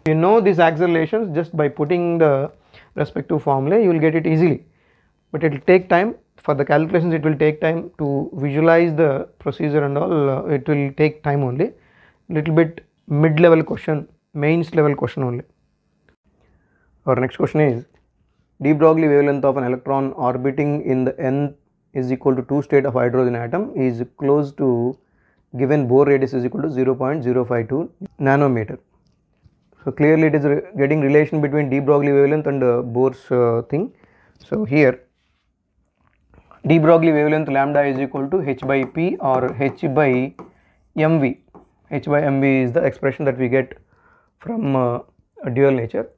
You know these accelerations just by putting the respective formula, you will get it easily, but it will take time for the calculations. It will take time to visualize the procedure and all. It will take time only. Little bit mid-level question, mains level question only. Our next question is, de Broglie wavelength of an electron orbiting in the n is equal to 2 state of hydrogen atom is close to given Bohr radius is equal to 0.052 nanometer. So clearly it is getting relation between de Broglie wavelength and Bohr's thing. So here de Broglie wavelength lambda is equal to h by p or h by mv. H by mv is the expression that we get from a dual nature.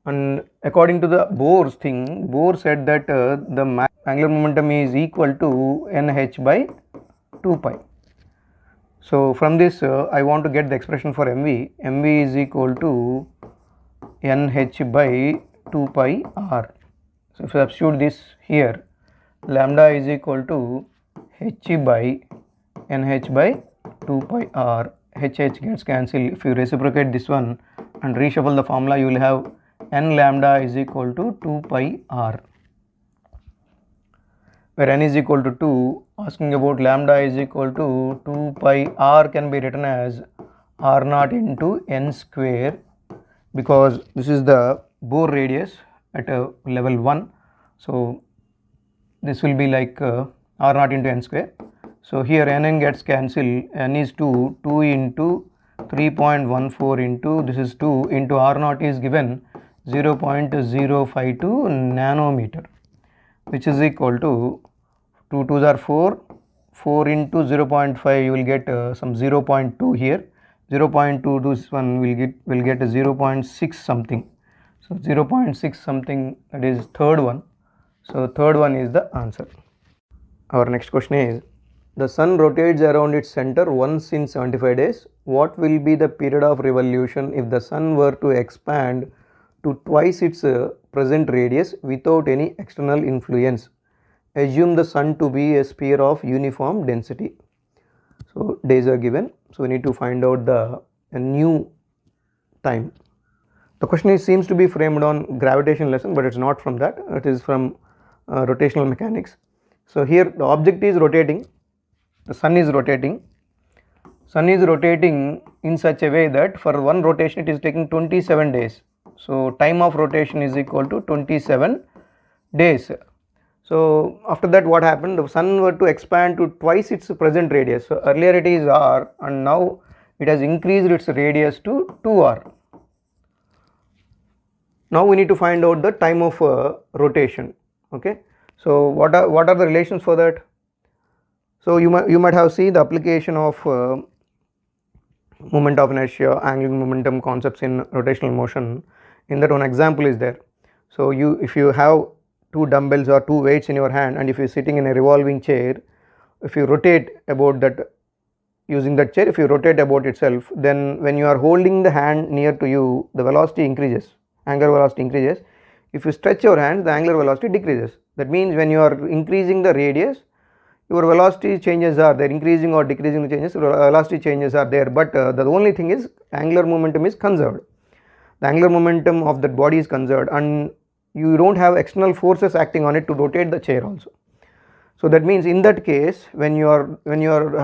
And according to the Bohr's thing, Bohr said that the angular momentum is equal to nh by 2 pi. So from this I want to get the expression for mv. Mv is equal to nh by 2 pi r. So if you substitute this here, lambda is equal to h by nh by 2 pi r. H gets cancelled. If you reciprocate this one and reshuffle the formula, you will have n lambda is equal to 2 pi r, where n is equal to 2. Asking about lambda is equal to 2 pi r can be written as r naught into n square, because this is the Bohr radius at level 1. So this will be like r naught into n square. So here n gets cancelled. N is 2, 2 into 3.14 into this is 2 into r naught is given 0.052 nanometer, which is equal to 2 2s are 4, 4 into 0.5 you will get some 0.2 here, 0.2 this one will get 0.6 something. So 0.6 something, that is third one. So third one is the answer. Our next question is, the sun rotates around its center once in 75 days. What will be the period of revolution if the sun were to expand to twice its present radius without any external influence? Assume the sun to be a sphere of uniform density. So days are given, so we need to find out the new time. The question seems to be framed on gravitation lesson, but it's not from that. It is from rotational mechanics. So here the object is rotating, the sun is rotating. Sun is rotating in such a way that for one rotation it is taking 27 days. So time of rotation is equal to 27 days. So after that what happened, the sun were to expand to twice its present radius. So earlier it is r and now it has increased its radius to 2r. Now we need to find out the time of rotation. Okay, so what are the relations for that? So you might have seen the application of moment of inertia, angular momentum concepts in rotational motion. In that one example is there. So if you have two dumbbells or two weights in your hand, and if you are sitting in a revolving chair, if you rotate about that using that chair, if you rotate about itself, then when you are holding the hand near to you, the velocity increases, angular velocity increases. If you stretch your hand, the angular velocity decreases. That means when you are increasing the radius, your velocity changes are there, increasing or decreasing the changes, velocity changes are there, but the only thing is angular momentum is conserved. The angular momentum of that body is conserved, and you don't have external forces acting on it to rotate the chair also. So that means in that case, when you are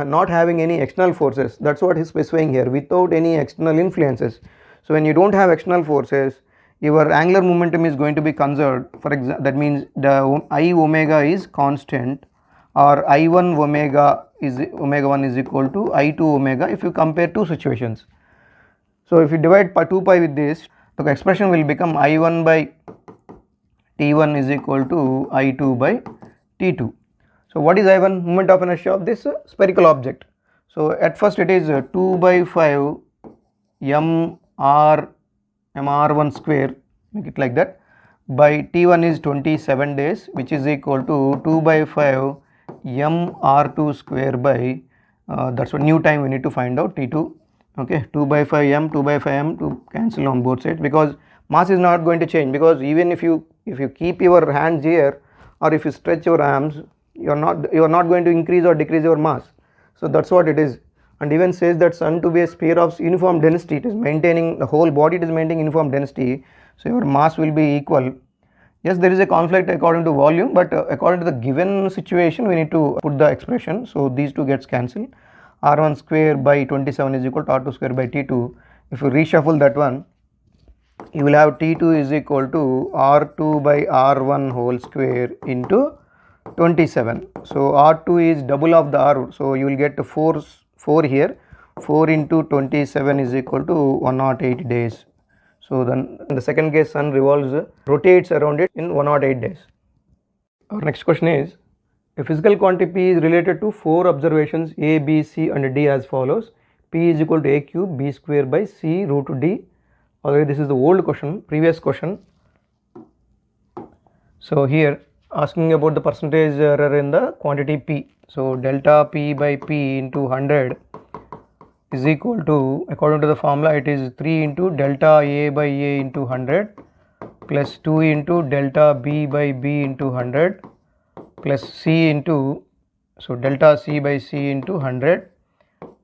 not having any external forces, that's what is specifying here, without any external influences. So when you don't have external forces, your angular momentum is going to be conserved. For example, that means the I omega is constant, or I1 omega 1 is equal to I2 omega if you compare two situations. So if you divide 2 pi with this, the expression will become I1 by T1 is equal to I2 by T2. So what is I1? Moment of inertia of this spherical object. So at first it is 2 by 5 mr1 square, make it like that, by T1 is 27 days, which is equal to 2 by 5 mr2 square by that's what new time we need to find out, T2. Okay, 2 by 5 m, 2 by 5 m to cancel on both sides, because mass is not going to change, because even if you keep your hands here or if you stretch your arms, you are not going to increase or decrease your mass. So that's what it is. And even says that sun to be a sphere of uniform density, it is maintaining the whole body, it is maintaining uniform density, so your mass will be equal. Yes, there is a conflict according to volume, but according to the given situation we need to put the expression. So these two gets cancelled. R1 square by 27 is equal to R2 square by T2. If you reshuffle that one, you will have T2 is equal to R2 by R1 whole square into 27. So R2 is double of the R, so you will get 4 here. 4 into 27 is equal to 108 days. So then in the second case, sun rotates around it in 108 days. Our next question is, a physical quantity is related to 4 observations A, B, C and D as follows. P is equal to A cube B square by C root D Already this is the old question, previous question. So here asking about the percentage error in the quantity P. So delta P by P into 100 is equal to, according to the formula, it is 3 into delta A by A into 100 plus 2 into delta B by B into 100 plus C into, so delta C by C into 100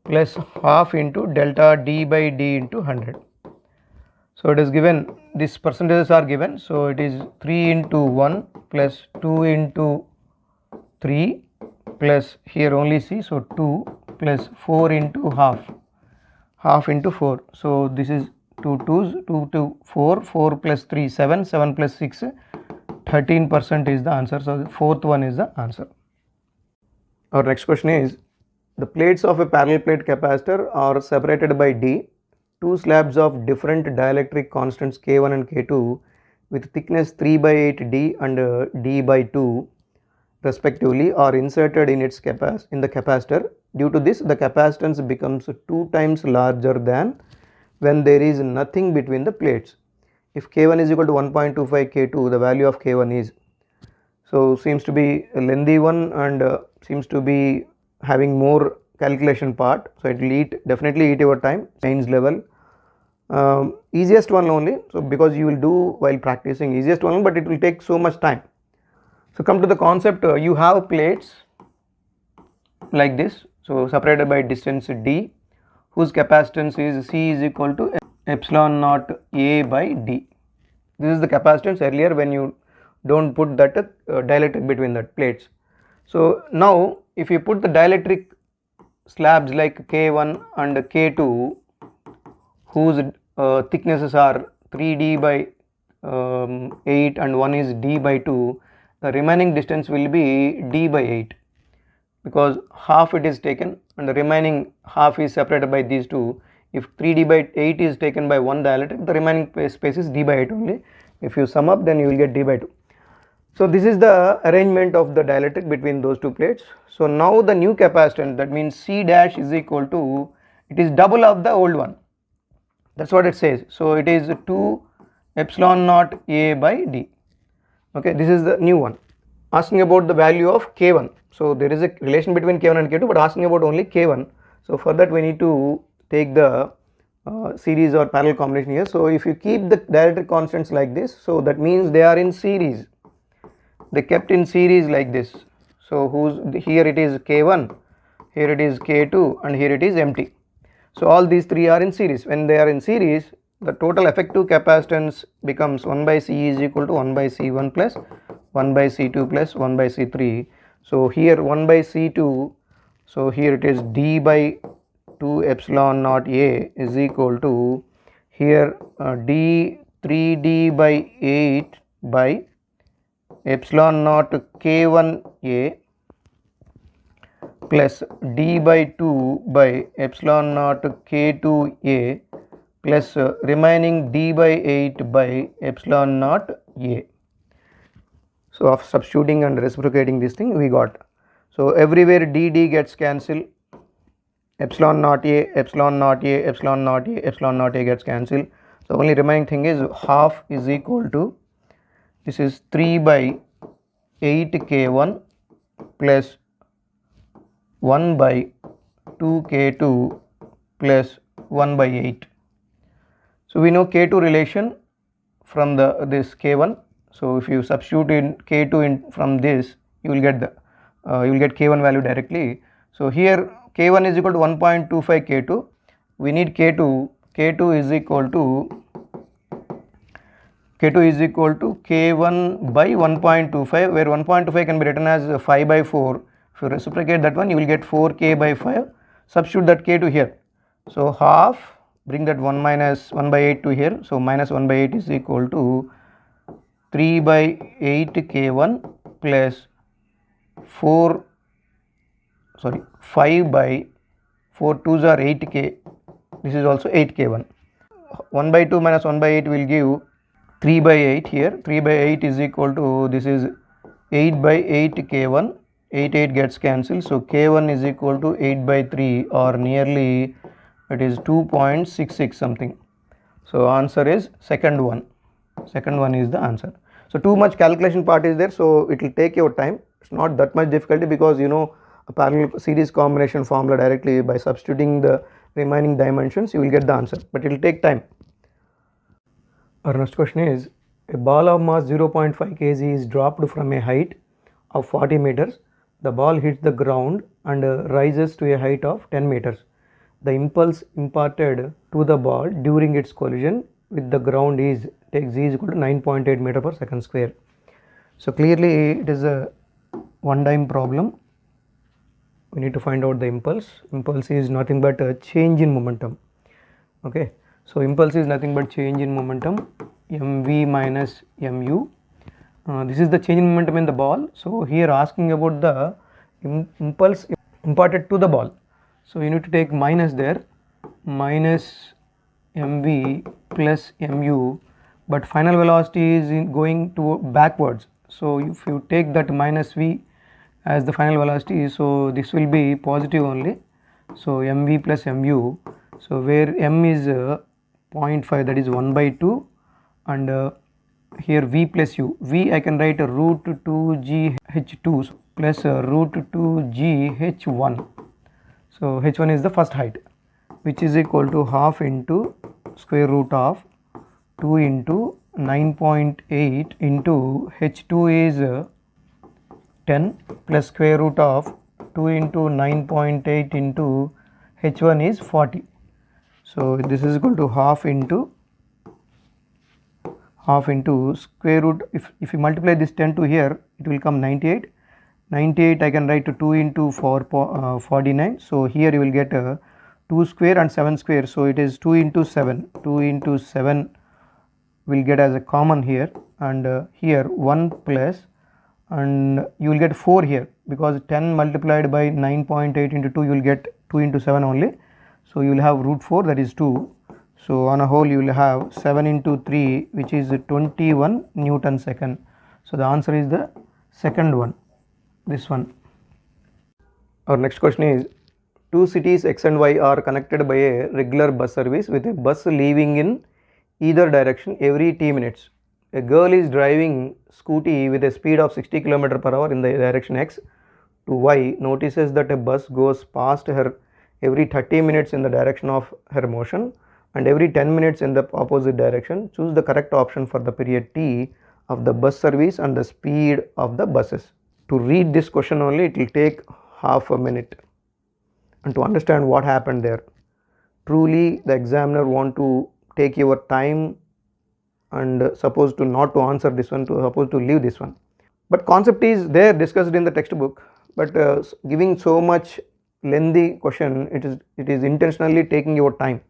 plus half into delta D by D into 100. So it is given, these percentages are given, so it is 3 into 1 plus 2 into 3 plus here only C, so 2 plus 4 into half into 4. So this is 2 2s, 2 to 4, 4 plus 3 7, 7 plus 6 13% is the answer. So the fourth one is the answer. Our next question is, the plates of a parallel plate capacitor are separated by D. Two slabs of different dielectric constants K1 and K2 with thickness 3 by 8 D and D by 2 respectively are inserted in its in the capacitor. Due to this, the capacitance becomes 2 times larger than when there is nothing between the plates. If K1 is equal to 1.25 K2, the value of K1 is, so seems to be a lengthy one and seems to be having more calculation part, so it will definitely eat your time. Science level, easiest one only, so because you will do while practicing easiest one, but it will take so much time. So come to the concept, you have plates like this, so separated by distance D, whose capacitance is C is equal to epsilon naught A by D. This is the capacitance earlier when you don't put that dielectric between the plates. So now if you put the dielectric slabs like K1 and K2 whose thicknesses are 3D by 8 and one is D by 2, the remaining distance will be D by 8, because half it is taken and the remaining half is separated by these two. If 3D by 8 is taken by one dielectric, the remaining space is D by 8 only. If you sum up, then you will get D by 2. So this is the arrangement of the dielectric between those two plates. So now the new capacitance, that means C dash is equal to, it is double of the old one. That's what it says. So it is 2 epsilon naught A by D. Okay, this is the new one. Asking about the value of K1. So there is a relation between K1 and K2, but asking about only K1. So for that we need to take the series or parallel combination here. So if you keep the dielectric constants like this, so that means they are in series. They kept in series like this. So here it is K1, here it is K2 and here it is empty. So all these three are in series. When they are in series, the total effective capacitance becomes 1 by C is equal to 1 by C1 plus 1 by C2 plus 1 by C3. So here 1 by C2, so here it is D by 2 epsilon naught A is equal to here D 3D by 8 by epsilon naught K1 A plus D by 2 by epsilon naught K2 A plus remaining D by 8 by epsilon naught A. So of substituting and reciprocating this thing we got. So everywhere D gets cancelled, epsilon naught A, epsilon naught A, epsilon naught A, epsilon naught A gets cancelled. So only remaining thing is half is equal to, this is 3 by 8 K1 plus 1 by 2 K2 plus 1 by 8. So we know K2 relation from this K1. So if you substitute in K2 in from this, you will get K1 value directly. So here K1 is equal to 1.25 K2. We need K2. K2 is equal to K1 by 1.25, where 1.25 can be written as 5 by 4. If you reciprocate that one, you will get 4K by 5. Substitute that K2 here. So half, bring that 1 minus 1 by 8 to here. So minus 1 by 8 is equal to 3 by 8 K1 plus 5 by 4 2s are 8K. This is also 8K1. 1 by 2 minus 1 by 8 will give 3 by 8 here. 3 by 8 is equal to, this is 8 by 8 K1. 8 gets cancelled. So K1 is equal to 8 by 3, or nearly it is 2.66 something. So answer is second one. Second one is the answer. So too much calculation part is there, so it will take your time. It's not that much difficulty because you know a parallel series combination formula directly. By substituting the remaining dimensions you will get the answer, but it will take time. Our next question is, a ball of mass 0.5 kg is dropped from a height of 40 meters. The ball hits the ground and rises to a height of 10 meters. The impulse imparted to the ball during its collision with the ground is, take z is equal to 9.8 meter per second square. So clearly it is a one time problem. We need to find out the impulse. Impulse is nothing but a change in momentum. Okay, so impulse is nothing but change in momentum, mv minus mu. This is the change in momentum in the ball. So here asking about the impulse imparted to the ball. So you need to take minus there, minus mv plus mu, but final velocity is going to backwards. So if you take that minus v as the final velocity, so this will be positive only. So mv plus mu, so where m is 0.5, that is 1 by 2, and here v plus u, v I can write a root 2 g h2 plus root 2 g h1. So h1 is the first height, which is equal to half into square root of 2 into 9.8 into h2 is 10 plus square root of 2 into 9.8 into h1 is 40. So this is equal to half into square root. If you multiply this 10 to here, it will come 98. 98 I can write to 2 into 49. So here you will get 2 square and 7 square. So it is 2 into 7. 2 into 7 will get as a common here, and here 1 plus, and you will get 4 here because 10 multiplied by 9.8 into 2 you will get 2 into 7 only. So you will have root 4, that is 2. So on a whole you will have 7 into 3, which is 21 Newton second. So the answer is the second one, this one. Our next question is, two cities X and Y are connected by a regular bus service with a bus leaving in either direction every t minutes. A girl is driving scooty with a speed of 60 km per hour in the direction X to Y, notices that a bus goes past her every 30 minutes in the direction of her motion and every 10 minutes in the opposite direction. Choose the correct option for the period t of the bus service and the speed of the buses. To read this question only it will take half a minute, and to understand what happened there, truly the examiner want to take your time and supposed to not to answer this one, to supposed to leave this one, but concept is there discussed in the textbook, but giving so much lengthy question, it is intentionally taking your time.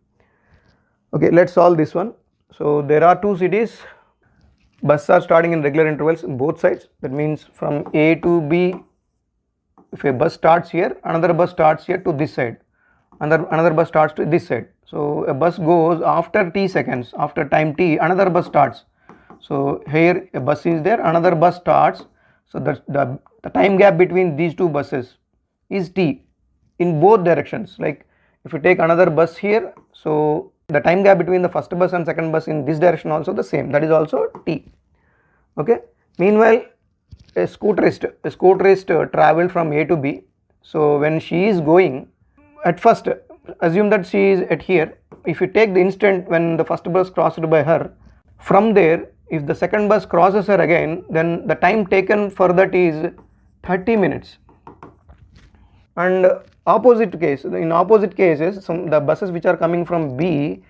Okay, let's solve this one. So there are two cities, buses are starting in regular intervals in both sides. That means from A to B, if a bus starts here, another bus starts here to this side, another bus starts to this side. So a bus goes after t seconds, after time t, another bus starts. So here a bus is there, another bus starts. So the time gap between these two buses is t in both directions. Like if you take another bus here, so the time gap between the first bus and second bus in this direction also the same, that is also t. Okay. Meanwhile, a scooterist traveled from A to B. So when she is going, at first assume that she is at here. If you take the instant when the first bus crossed by her, from there if the second bus crosses her again, then the time taken for that is 30 minutes. And opposite case, in opposite cases, the buses which are coming from B,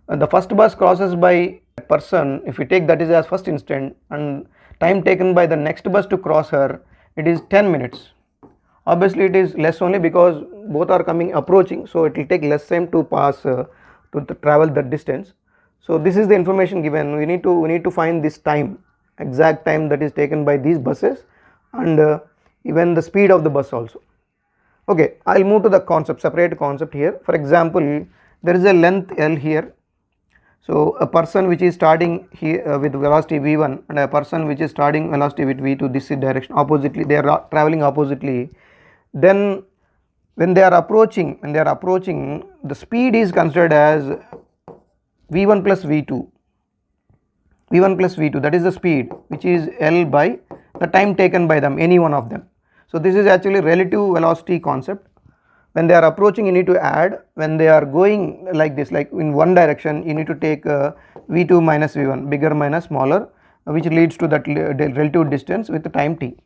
the first bus crosses by a person, if we take that is as first instant, and time taken by the next bus to cross her, it is 10 minutes. Obviously it is less only because both are coming approaching, so it will take less time to pass to travel that distance. So this is the information given. We need to find this time, exact time that is taken by these buses, and even the speed of the bus also. Okay, I will move to the concept, separate concept here. For example, there is a length L here. So a person which is starting here with velocity v1 and a person which is starting velocity with v2, this direction oppositely, they are traveling oppositely. Then when they are approaching, the speed is considered as v1 plus v2, that is the speed, which is L by the time taken by them, any one of them. So this is actually relative velocity concept. When they are approaching, you need to add. When they are going like this, like in one direction, you need to take v2 minus v1, bigger minus smaller, which leads to that relative distance with the time t.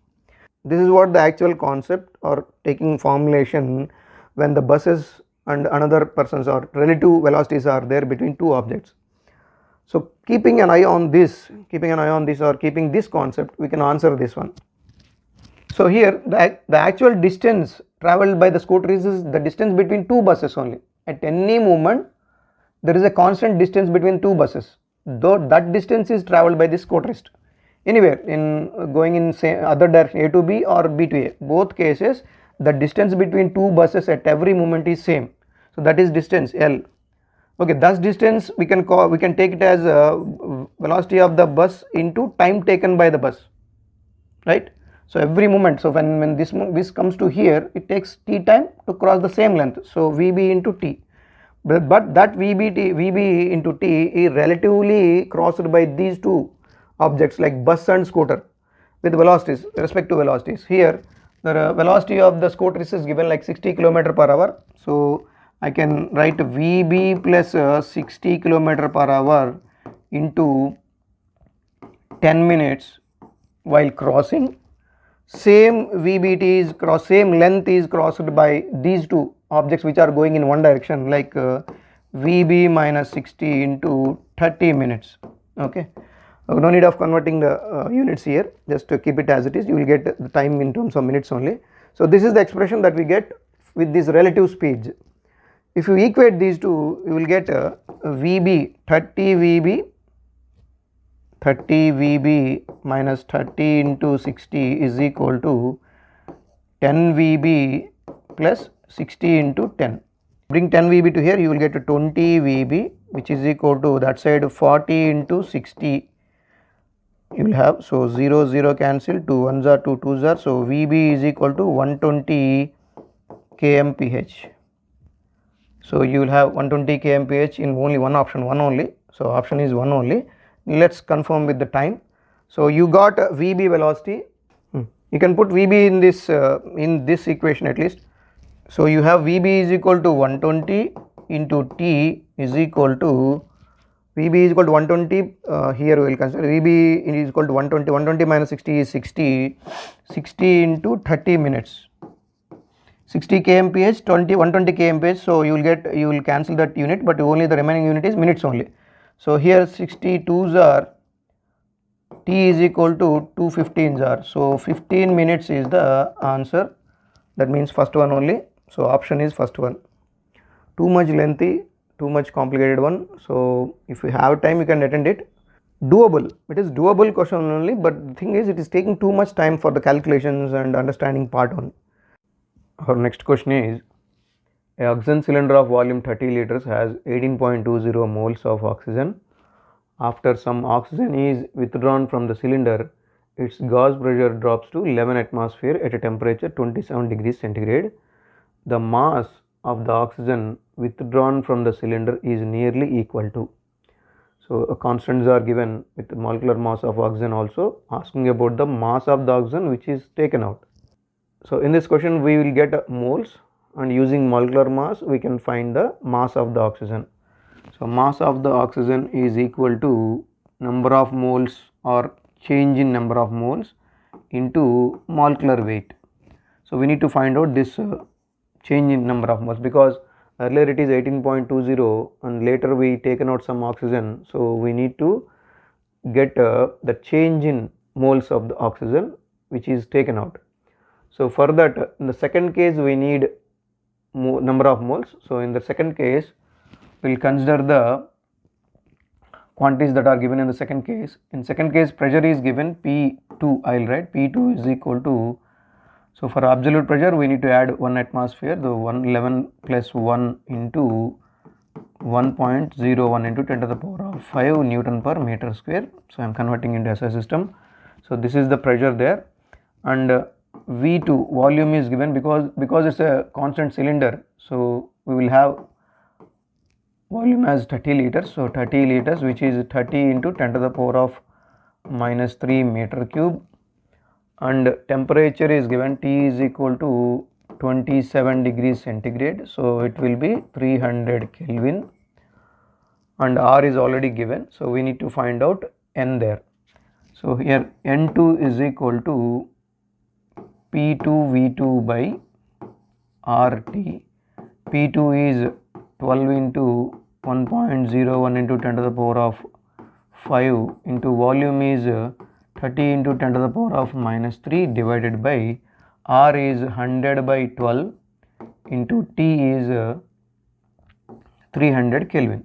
This is what the actual concept or taking formulation when the buses and another persons or relative velocities are there between two objects. So keeping an eye on this or keeping this concept, we can answer this one. So here the actual distance travelled by the scooterist is the distance between two buses only. At any moment there is a constant distance between two buses, though that distance is travelled by the scooterist. Anywhere in going in same other direction, A to B or B to A, both cases the distance between two buses at every moment is same. So that is distance L. Okay, thus distance we can take it as velocity of the bus into time taken by the bus, right? So every moment, so when this comes to here, it takes t time to cross the same length, so Vb into t, but that Vb into t is relatively crossed by these two objects like bus and scooter with velocities, respective velocities. Here the velocity of the scooter is given like 60 km per hour, so I can write Vb plus 60 km per hour into 10 minutes while crossing. Same Vbt is same length is crossed by these two objects which are going in one direction, like Vb minus 60 into 30 minutes. Okay, no need of converting the units here, just to keep it as it is. You will get the time in terms of minutes only. So this is the expression that we get with these relative speeds. If you equate these two, you will get Vb 30 Vb minus 30 into 60 is equal to 10 Vb plus 60 into 10. Bring 10 Vb to here, you will get 20 Vb, which is equal to that side 40 into 60 you will have. So 0 0 cancel, 2 1s are 2 2s are, so Vb is equal to 120 kmph. So you will have 120 kmph in only one option, one only. So option is one only. Let's confirm with the time. So you got Vb velocity. You can put Vb in this equation at least. So you have Vb is equal to 120 into t is equal to Vb is equal to 120. Here we will consider Vb is equal to 120. 120 minus 60 is 60. 60 into 30 minutes. 60 kmph, 120 kmph. So you will cancel that unit, but only the remaining unit is minutes only. So here 62s are, t is equal to 215s are, so 15 minutes is the answer. That means first one only. So option is first one. Too much lengthy, too much complicated one. So if you have time, you can attend it. Doable, it is doable question only, but the thing is it is taking too much time for the calculations and understanding part on. Our next question is, a oxygen cylinder of volume 30 liters has 18.20 moles of oxygen. After some oxygen is withdrawn from the cylinder, its gas pressure drops to 11 atmosphere at a temperature 27 degrees centigrade. The mass of the oxygen withdrawn from the cylinder is nearly equal to. So constants are given with the molecular mass of oxygen, also asking about the mass of the oxygen which is taken out. So in this question we will get moles, and using molecular mass we can find the mass of the oxygen. So mass of the oxygen is equal to number of moles or change in number of moles into molecular weight. So we need to find out this change in number of moles, because earlier it is 18.20 and later we taken out some oxygen. So we need to get the change in moles of the oxygen which is taken out. So for that, in the second case we need number of moles. So in the second case we will consider the quantities that are given in the second case. In second case pressure is given P2, I will write P2 is equal to, so for absolute pressure we need to add 1 atmosphere, the 111 plus 1 into 1.01 into 10 to the power of 5 Newton per meter square. So I am converting into SI system. So this is the pressure there, and V2 volume is given because it's a constant cylinder. So we will have volume as 30 liters, so 30 liters, which is 30 into 10 to the power of minus 3 meter cube, and temperature is given, T is equal to 27 degrees centigrade, so it will be 300 Kelvin, and R is already given, so we need to find out N there. So here N2 is equal to P2V2 by RT. P2 is 12 into 1.01 into 10 to the power of 5 into volume is 30 into 10 to the power of minus 3 divided by R is 100 by 12 into T is 300 Kelvin.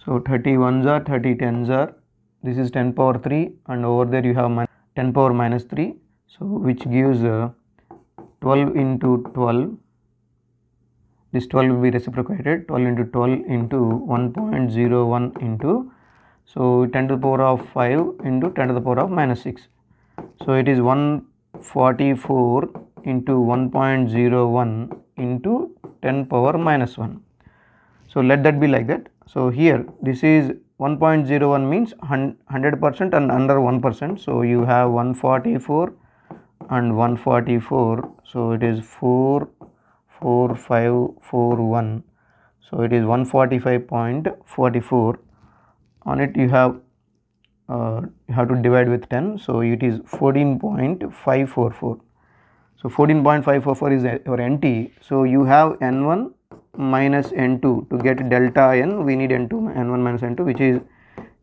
So 30 ones are 30 tens are, this is 10 power 3 and over there you have 10 power minus 3, so which gives 12 into 12, this 12 will be reciprocated, 12 into 12 into 1.01 into, so 10 to the power of 5 into 10 to the power of minus 6, so it is 144 into 1.01 into 10 power minus 1. So let that be like that. So here this is 1.01 means 100% and under 1%. So you have 144 and 144. So it is 44541. So it is 145.44. On it you have to divide with 10. So it is 14.544. So 14.544 is your NT. So you have N1 minus N2. To get delta N, we need N2, N1 minus N2, which is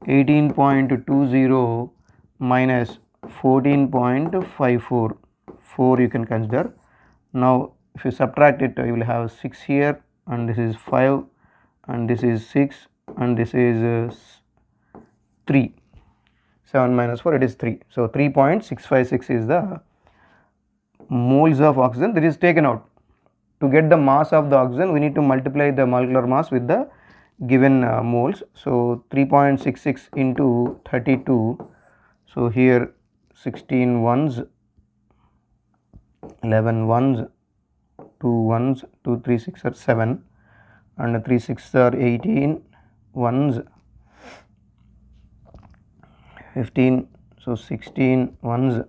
18.20 minus 14.54. 4 you can consider. Now if you subtract it, you will have 6 here, and this is 5, and this is 6, and this is 3. 7 minus 4, it is 3. So 3.656 is the moles of oxygen that is taken out. To get the mass of the oxygen, we need to multiply the molecular mass with the given moles. So 3.66 into 32. So here 16 ones, 11 ones, 2 ones, 2 3 6 are 7, and 3 6 are 18 ones, 15. So 16 ones,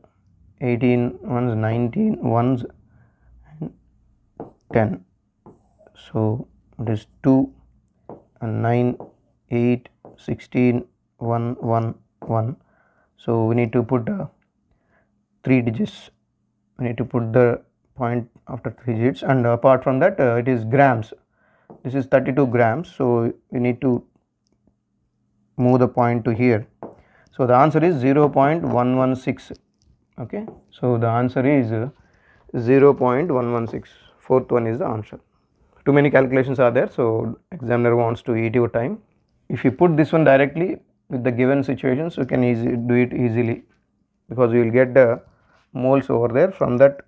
18 ones, 19 ones, 10. So it is 2 and 9, 8, 16, 1, 1, 1. So we need to put 3 digits. We need to put the point after 3 digits, and apart from that it is grams. This is 32 grams. So we need to move the point to here. So the answer is 0.116. Okay. So the answer is 0.116. Fourth one is the answer. Too many calculations are there, so examiner wants to eat your time. If you put this one directly with the given situations, you can do it easily, because you will get the moles over there. From that,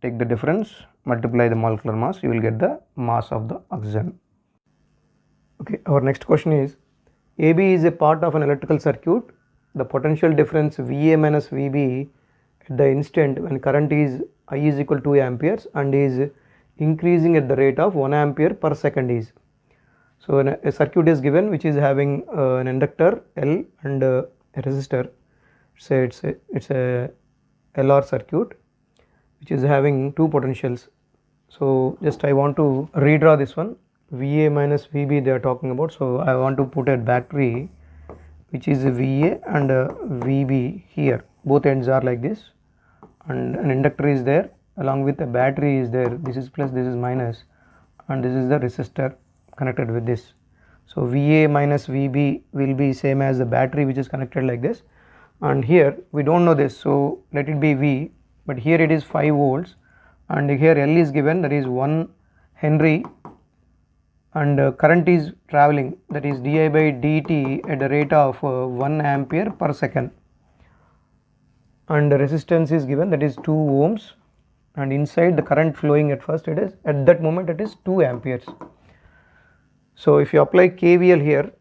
take the difference, multiply the molecular mass, you will get the mass of the oxygen. Okay, our next question is, AB is a part of an electrical circuit. The potential difference VA minus VB at the instant when current is I is equal to 2 amperes and is increasing at the rate of 1 ampere per second is. So a circuit is given which is having an inductor L and a resistor. Say it's a LR circuit which is having two potentials. So just I want to redraw this one. VA minus VB they are talking about. So I want to put a battery which is a VA and a VB here. Both ends are like this, and an inductor is there along with a battery is there. This is plus, this is minus, and this is the resistor connected with this. So VA minus VB will be same as the battery which is connected like this, and here we don't know this, so let it be V, but here it is 5 volts and here L is given, that is 1 Henry, and current is traveling, that is di by dt at the rate of 1 ampere per second, and the resistance is given, that is 2 ohms, and inside the current flowing at first, it is at that moment it is 2 amperes. So if you apply KVL here,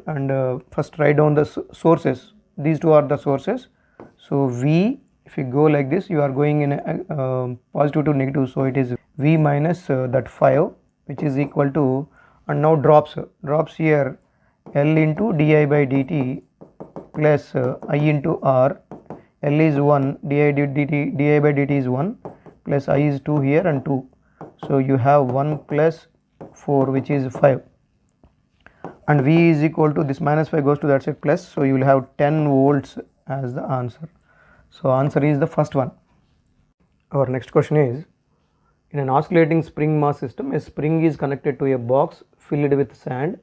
and first write down the sources, these two are the sources. So V, if you go like this, you are going in a positive to negative, so it is V minus that 5, which is equal to, and now drops here, L into di by dt plus I into R. L is 1, di by dt is 1, plus I is 2 here and 2. So you have 1 plus 4, which is 5. And V is equal to, this minus 5 goes to that side plus, so you will have 10 volts as the answer. So answer is the first one. Our next question is, in an oscillating spring mass system, a spring is connected to a box filled with sand.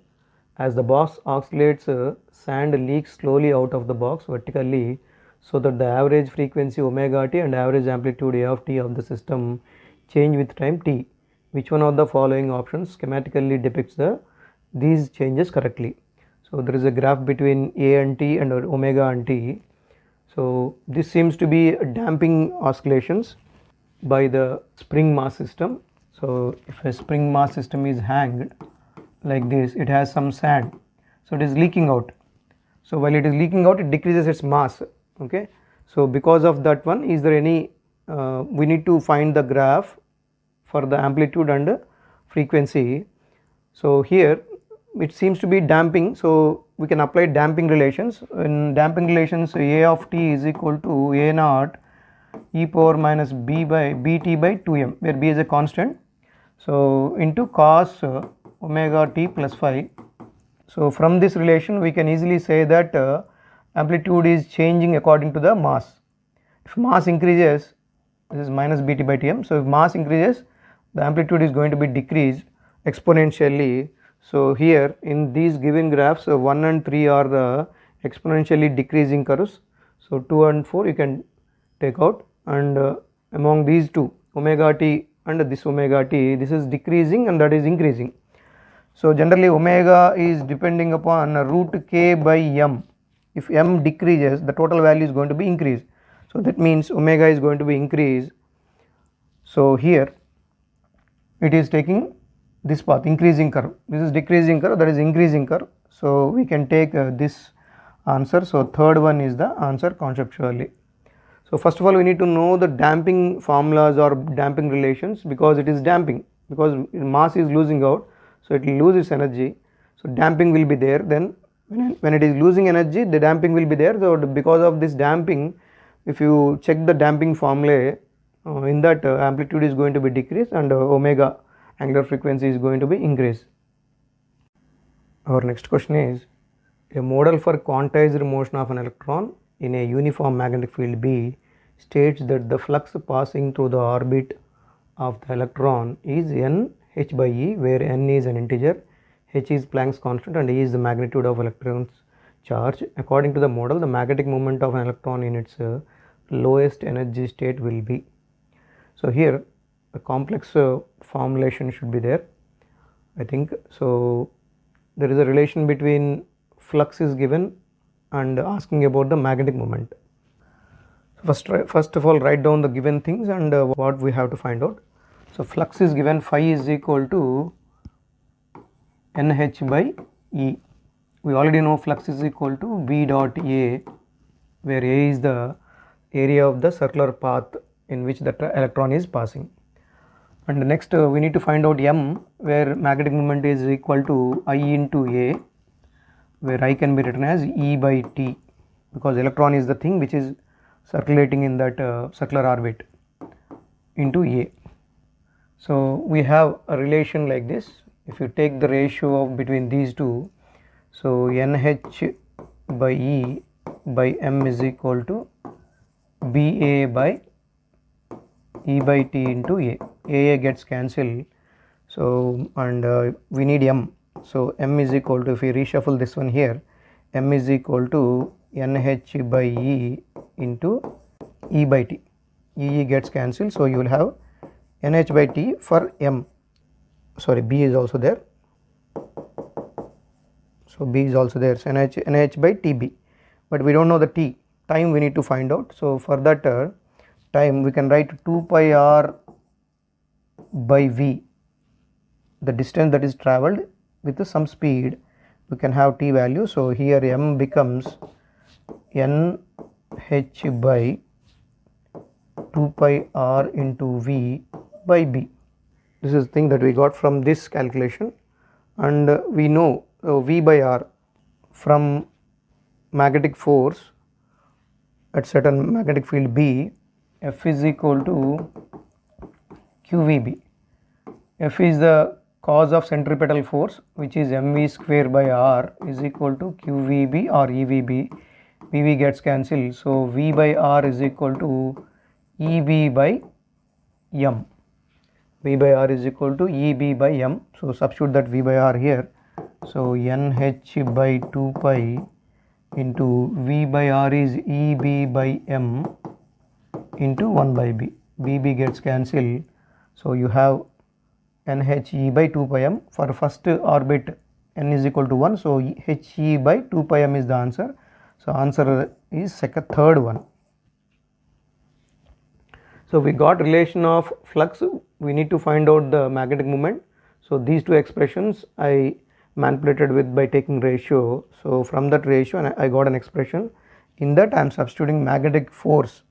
As the box oscillates, sand leaks slowly out of the box vertically, so that the average frequency omega t and average amplitude a of t of the system change with time t. Which one of the following options schematically depicts these changes correctly? So there is a graph between a and t and omega and t. So this seems to be damping oscillations by the spring mass system. So if a spring mass system is hanged like this, it has some sand, so it is leaking out. So while it is leaking out, it decreases its mass. Okay, so because of that one, is there any we need to find the graph for the amplitude and frequency. So here it seems to be damping, so we can apply damping relations. In damping relations, a of t is equal to a naught e power minus b by bt by 2m, where b is a constant, so into cos omega t plus phi. So from this relation we can easily say that amplitude is changing according to the mass. If mass increases, this is minus bt by tm, so if mass increases, the amplitude is going to be decreased exponentially. So here in these given graphs, 1 and 3 are the exponentially decreasing curves, so 2 and 4 you can take out, and among these two, omega t and this omega t, this is decreasing and that is increasing. So generally omega is depending upon root k by m. If m decreases, the total value is going to be increased, so that means omega is going to be increased. So here it is taking this path, increasing curve, this is decreasing curve, that is increasing curve, so we can take this answer. So third one is the answer conceptually. So first of all, we need to know the damping formulas or damping relations, because it is damping, because mass is losing out, so it will lose its energy, so damping will be there. Then when it is losing energy, the damping will be there. So because of this damping, if you check the damping formula, in that amplitude is going to be decreased and omega angular frequency is going to be increased. Our next question is, a model for quantized motion of an electron in a uniform magnetic field B states that the flux passing through the orbit of the electron is n h by e, where n is an integer, h is Planck's constant and e is the magnitude of electron's charge. According to the model, the magnetic moment of an electron in its lowest energy state will be. So here a complex formulation should be there, I think. So there is a relation between flux is given and asking about the magnetic moment. First of all, write down the given things and what we have to find out. So flux is given, phi is equal to nh by e. We already know flux is equal to b dot a, where a is the area of the circular path in which the electron is passing. And next we need to find out m, where magnetic moment is equal to I into a, where I can be written as e by t, because electron is the thing which is circulating in that circular orbit, into a. So we have a relation like this. If you take the ratio of between these two, so nh by e by m is equal to ba by e by t into a gets cancelled, so and we need m, so m is equal to, if we reshuffle this one here, m is equal to nh by e into e by t, e gets cancelled, so you will have nh by t for m, sorry, b is also there, so b is also there, so nh by tb, but we don't know the t, time we need to find out. So for that time we can write 2 pi r by v, the distance that is travelled with some speed, we can have t value. So here m becomes nh by 2 pi r into v by b. This is the thing that we got from this calculation, and we know V by R from magnetic force at certain magnetic field B, F is equal to QVB. F is the cause of centripetal force, which is mv square by R is equal to QVB or EVB. VV gets cancelled, so V by R is equal to EB by M. V by R is equal to EB by M. So substitute that V by R here. So NH by 2 pi into V by R is EB by M into 1 by B. BB gets cancelled. So you have NHE by 2 pi m. For first orbit n is equal to 1. So HE by 2 pi m is the answer. So answer is third one. So we got relation of flux. We need to find out the magnetic moment. So these two expressions I manipulated with by taking ratio. So from that ratio I got an expression. In that I am substituting magnetic force,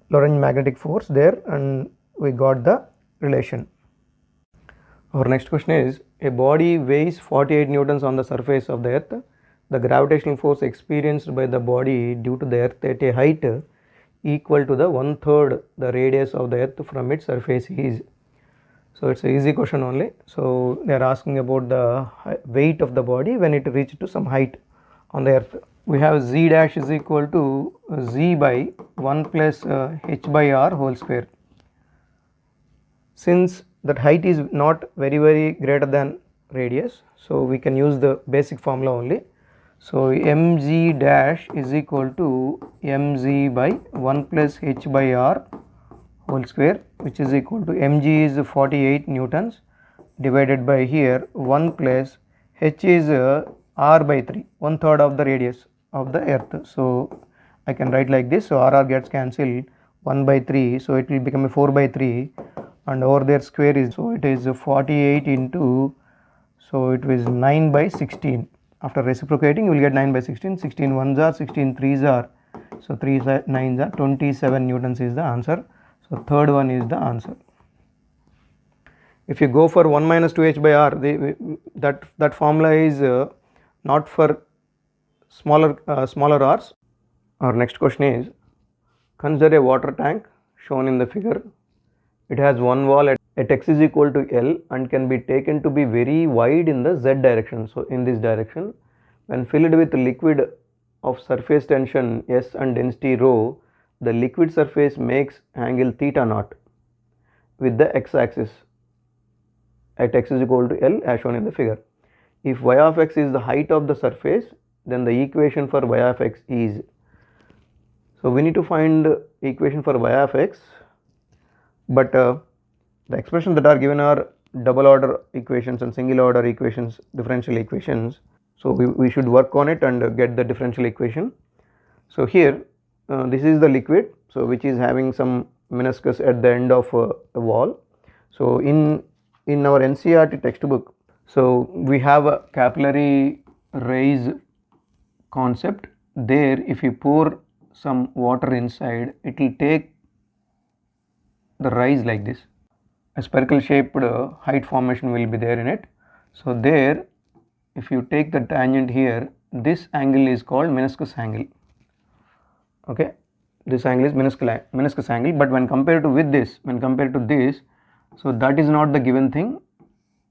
Lorentz magnetic force there, and we got the relation. Our next question is, a body weighs 48 newtons on the surface of the earth. The gravitational force experienced by the body due to the earth at a height equal to the 1/3 the radius of the earth from its surface is. So it's an easy question only. So they are asking about the weight of the body when it reached to some height on the earth. We have z dash is equal to z by 1 plus h by r whole square. Since that height is not very greater than radius, so we can use the basic formula only. So mg dash is equal to mz by 1 plus h by r whole square, which is equal to mg is 48 newtons divided by here 1 plus h is r by 3, 1/3 of the radius of the earth. So I can write like this. So r gets cancelled, 1 by 3, so it will become a 4 by 3, and over there square is, so it is 48 into, so it was 9 by 16. After reciprocating you will get 9 by 16, 16 ones are, 16 threes are, so 3 9s are 27 newtons is the answer. So third one is the answer. If you go for 1 minus 2h by r, that formula is not for smaller r's. Our next question is, consider a water tank shown in the figure. It has one wall at x is equal to L and can be taken to be very wide in the z direction. So in this direction, when filled with liquid of surface tension S and density rho, the liquid surface makes angle theta naught with the x axis at x is equal to L as shown in the figure. If y of x is the height of the surface, then the equation for y of x is, so we need to find equation for y of x, but the expressions that are given are double order equations and single order equations, differential equations. So we should work on it and get the differential equation. So here this is the liquid, so which is having some meniscus at the end of a wall. So in our NCERT textbook, so we have a capillary rise concept. There if you pour some water inside, it will take the rise like this. A spherical shaped height formation will be there in it. So there if you take the tangent here, this angle is called meniscus angle. Okay, this angle is meniscus angle, but when compared to with this, so that is not the given thing.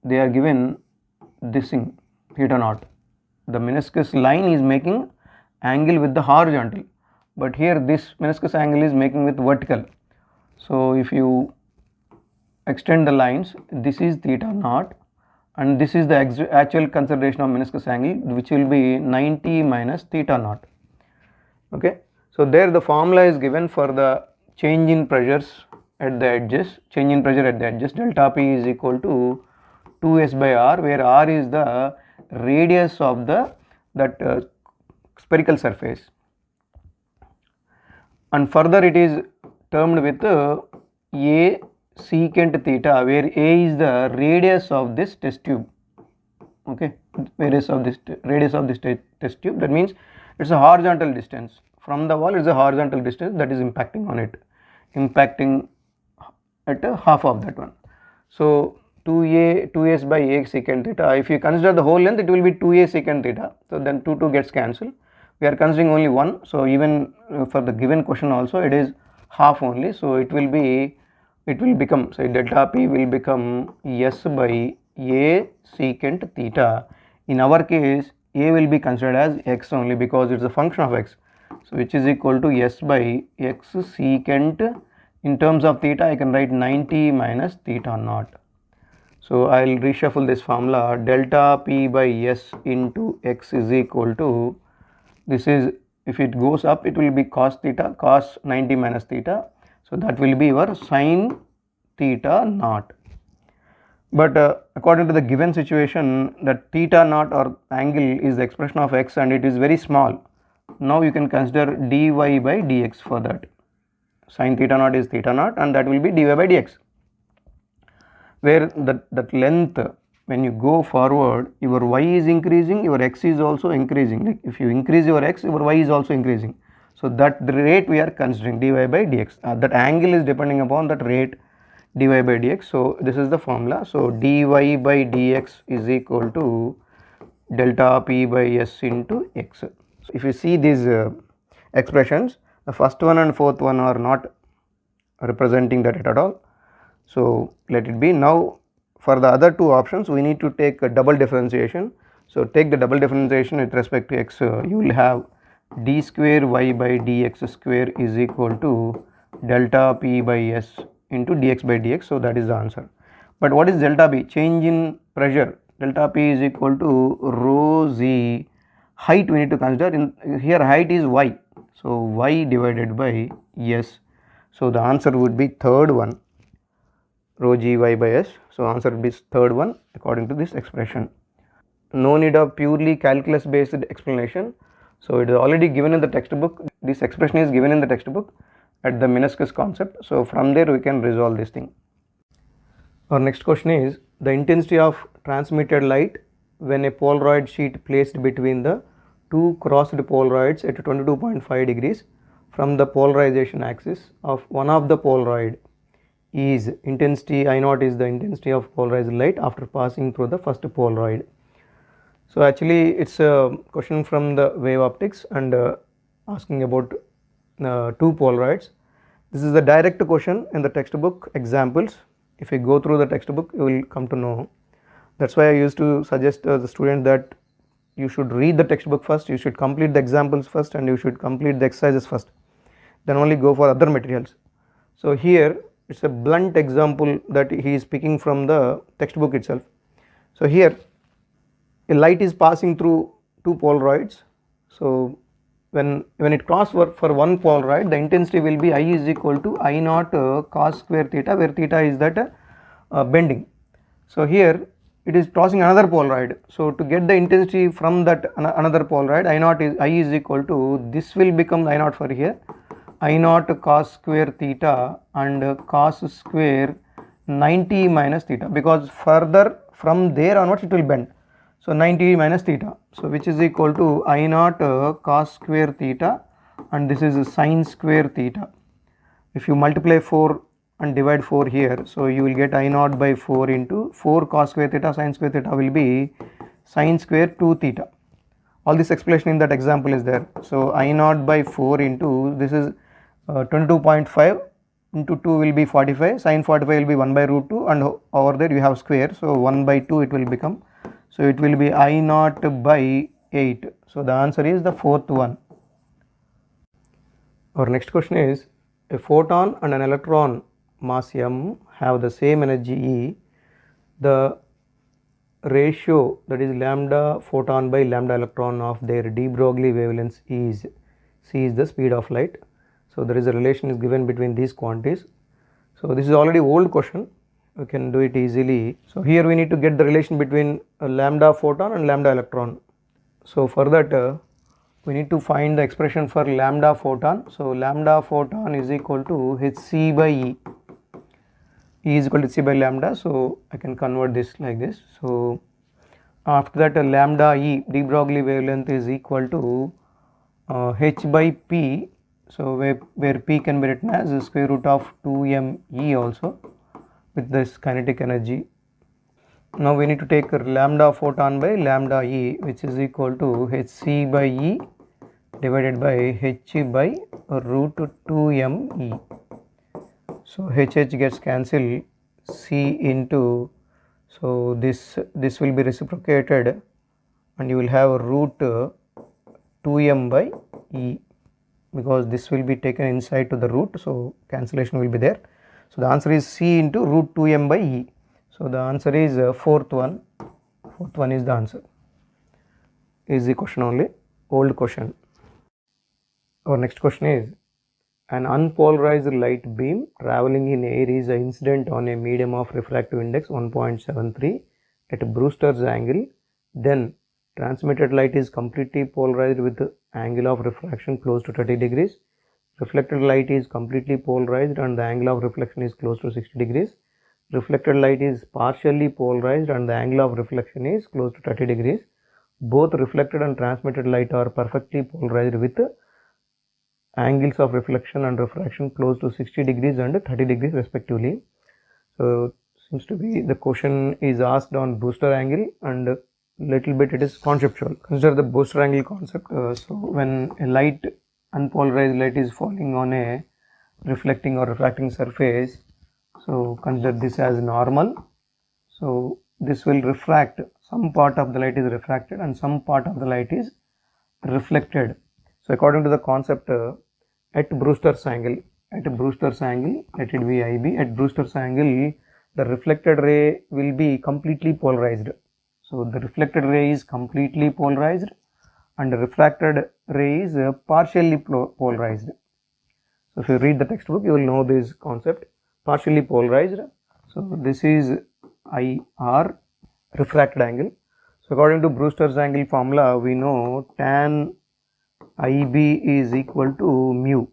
They are given this thing, theta naught. The meniscus line is making angle with the horizontal, but here this meniscus angle is making with vertical. So if you extend the lines, this is theta naught and this is the actual consideration of meniscus angle, which will be 90 minus theta naught. Okay, so there the formula is given for the change in pressures at the edges, delta P is equal to 2s by r, where r is the radius of that spherical surface, and further it is termed with a secant theta, where a is the radius of this test tube. Okay, radius of this test tube, that means it's a horizontal distance from the wall. It's a horizontal distance that is impacting on it, impacting at half of that one. So 2s by ax secant theta. If you consider the whole length, it will be 2a secant theta. So then 2 gets cancelled. We are considering only 1. So even for the given question also, it is half only. So it will become, say delta p will become s by a secant theta. In our case, a will be considered as x only because it's a function of x. So which is equal to s by x secant. In terms of theta, I can write 90 minus theta naught. So I will reshuffle this formula. Delta p by s into x is equal to, this is, if it goes up, it will be cos theta, cos 90 minus theta. So that will be your sin theta naught. But according to the given situation, that theta naught or angle is the expression of x and it is very small. Now you can consider dy by dx for that. Sin theta naught is theta naught and that will be dy by dx, where that length, when you go forward, your y is increasing, your x is also increasing. Like if you increase your x, your y is also increasing. So that the rate we are considering dy by dx. That angle is depending upon that rate dy by dx. So this is the formula. So dy by dx is equal to delta p by s into x. So if you see these expressions, the first one and fourth one are not representing that at all. So let it be. Now for the other two options, we need to take a double differentiation. So take the double differentiation with respect to x. You will have d square y by dx square is equal to delta p by s into dx by dx. So that is the answer. But what is delta p? Change in pressure. Delta p is equal to rho z. Height we need to consider. In here height is y. So y divided by s. So the answer would be third one, rho g y by s. So answer would be third one according to this expression. No need of purely calculus based explanation. So it is already given in the textbook. This expression is given in the textbook at the meniscus concept. So from there we can resolve this thing. Our next question is the intensity of transmitted light when a Polaroid sheet placed between the two crossed Polaroids at 22.5 degrees from the polarization axis of one of the Polaroid is intensity I naught is the intensity of polarized light after passing through the first Polaroid. So actually it's a question from the wave optics and asking about two Polaroids. This is the direct question in the textbook examples. If you go through the textbook, you will come to know. That's why I used to suggest the student that you should read the textbook first, you should complete the examples first, and you should complete the exercises first, then only go for other materials. So here it's a blunt example that he is picking from the textbook itself. So here a light is passing through two Polaroids. So when it crosses for one Polaroid, the intensity will be I is equal to I naught cos square theta, where theta is that bending. So here it is crossing another Polaroid. So to get the intensity from that another Polaroid, I is equal to, this will become I naught for here, I naught cos square theta and cos square 90 minus theta, because further from there onwards it will bend. So 90 minus theta, so which is equal to I naught cos square theta and this is sin square theta. If you multiply 4 and divide 4 here, so you will get I naught by 4 into 4 cos square theta sin square theta will be sin square 2 theta. All this explanation in that example is there. So I naught by 4 into, this is 22.5 into 2 will be 45, sin 45 will be 1 by root 2 and over there you have square, so 1 by 2 it will become. So it will be I naught by 8. So the answer is the fourth one. Our next question is, a photon and an electron mass m have the same energy E. The ratio, that is lambda photon by lambda electron, of their de Broglie wavelengths is, c is the speed of light. So there is a relation is given between these quantities. So this is already old question, we can do it easily. So here we need to get the relation between a lambda photon and lambda electron. So for that we need to find the expression for lambda photon. So lambda photon is equal to hc by E. E is equal to hc by lambda, so I can convert this like this. So after that lambda E, de Broglie wavelength, is equal to h by p. So where p can be written as the square root of 2m E also, with this kinetic energy Now we need to take lambda photon by lambda e, which is equal to hc by e divided by h by root 2m e. So hh gets cancelled, c into, so this will be reciprocated and you will have root 2m by e, because this will be taken inside to the root, so cancellation will be there. So the answer is c into root 2m by e. So the answer is fourth one is the answer. Easy question only, old question. Our next question is, an unpolarized light beam traveling in air is an incident on a medium of refractive index 1.73 at Brewster's angle. Then transmitted light is completely polarized with the angle of refraction close to 30 degrees. Reflected light is completely polarized and the angle of reflection is close to 60 degrees. Reflected light is partially polarized and the angle of reflection is close to 30 degrees. Both reflected and transmitted light are perfectly polarized with angles of reflection and refraction close to 60 degrees and 30 degrees respectively. So seems to be the question is asked on Brewster angle and little bit it is conceptual. Consider the Brewster angle concept. So when a light, unpolarized light is falling on a reflecting or refracting surface, so consider this as normal. So this will refract, some part of the light is refracted and some part of the light is reflected. So according to the concept, at Brewster's angle, let it be IB, at Brewster's angle, the reflected ray will be completely polarized. So the reflected ray is completely polarized and the refracted ray is partially polarized. So if you read the textbook, you will know this concept, partially polarized. So this is IR, refracted angle. So according to Brewster's angle formula, we know tan IB is equal to mu.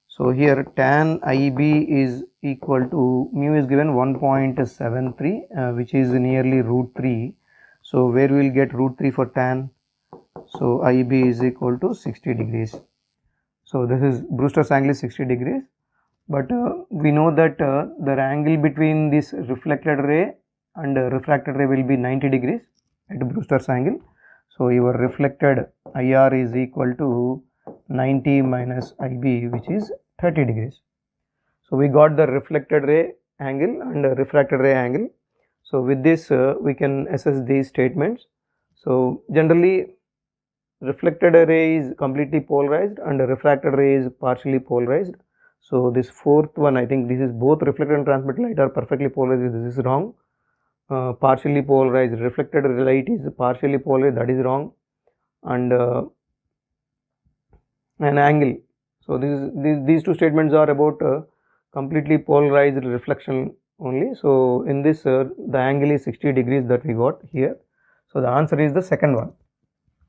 So here tan IB is equal to, mu is given 1.73, which is nearly root 3. So where we will get root 3 for tan? So IB is equal to 60 degrees. So this is Brewster's angle is 60 degrees. But we know that the angle between this reflected ray and refracted ray will be 90 degrees at Brewster's angle. So your reflected IR is equal to 90 minus IB, which is 30 degrees. So we got the reflected ray angle and refracted ray angle. So with this we can assess these statements. So generally reflected ray is completely polarized and refracted ray is partially polarized. So this fourth one, I think this is both reflected and transmitted light are perfectly polarized. This is wrong. Partially polarized, reflected light is partially polarized, that is wrong. And an angle. So these two statements are about completely polarized reflection only. So in this the angle is 60 degrees that we got here. So the answer is the second one.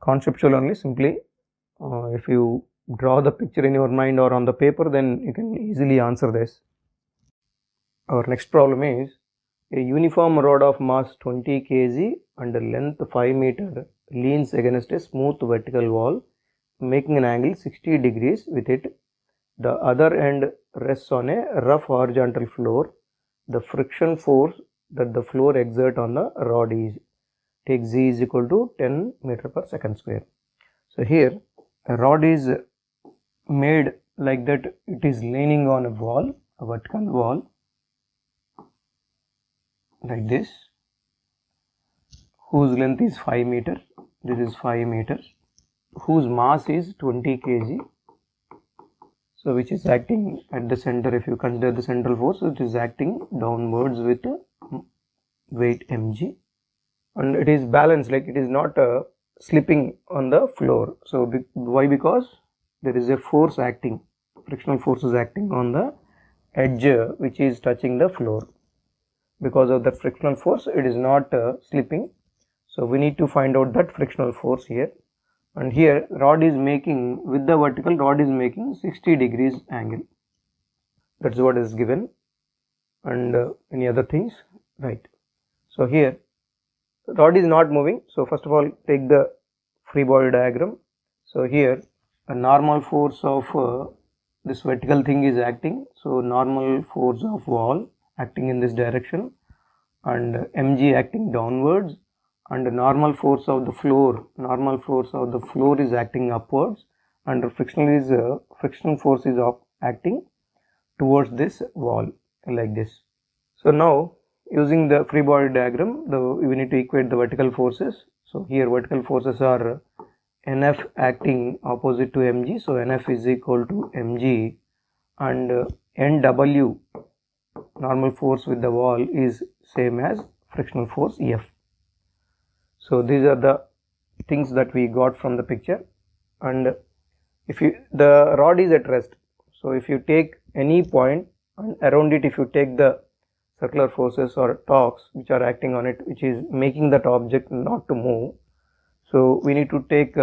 Conceptual only, simply if you draw the picture in your mind or on the paper, then you can easily answer this. Our next problem is, a uniform rod of mass 20 kg and length 5 meter leans against a smooth vertical wall, making an angle 60 degrees with it. The other end rests on a rough horizontal floor. The friction force that the floor exerts on the rod is, take Z is equal to 10 meter per second square. So here a rod is made like that, it is leaning on a wall, a vertical wall like this, whose length is 5 meter, this is 5 meters, whose mass is 20 kg. So which is acting at the center. If you consider the central force, it is acting downwards with weight mg, and it is balanced, like it is not slipping on the floor. So why? Because there is a force acting, frictional force is acting on the edge which is touching the floor. Because of that frictional force, it is not slipping. So we need to find out that frictional force here. And here rod is making, with the vertical, rod is making 60 degrees angle. That's what is given. And any other things, right? So here rod is not moving. So first of all, take the free body diagram. So here a normal force of this vertical thing is acting. So normal force of wall acting in this direction, and mg acting downwards, and normal force of the floor is acting upwards, and frictional force is acting towards this wall like this. So now using the free body diagram, we need to equate the vertical forces. So here vertical forces are Nf acting opposite to mg, so Nf is equal to mg, and Nw, normal force with the wall, is same as frictional force F. So these are the things that we got from the picture. And if the rod is at rest, so if you take any point and around it, if you take the circular forces or torques which are acting on it, which is making that object not to move, so we need to take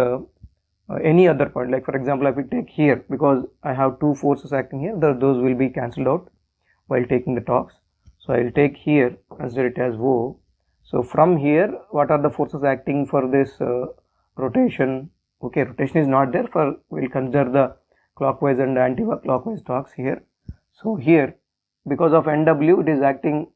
any other point. Like for example, if we take here, because I have two forces acting here, those will be cancelled out while taking the torques. So I will take here, consider it as O. So from here, what are the forces acting for this rotation? Okay, rotation is not there, for we'll consider the clockwise and anti-clockwise torques here. So here, because of Nw, it is acting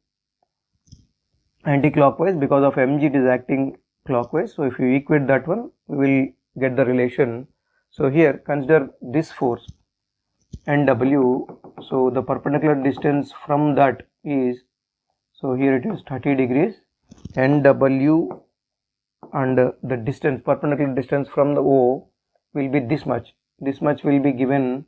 anti-clockwise, because of mg it is acting clockwise. So if you equate that one, we will get the relation. So here consider this force Nw, so the perpendicular distance from that is, so here it is 30 degrees, Nw, and the distance, perpendicular distance from the O will be this much. This much will be given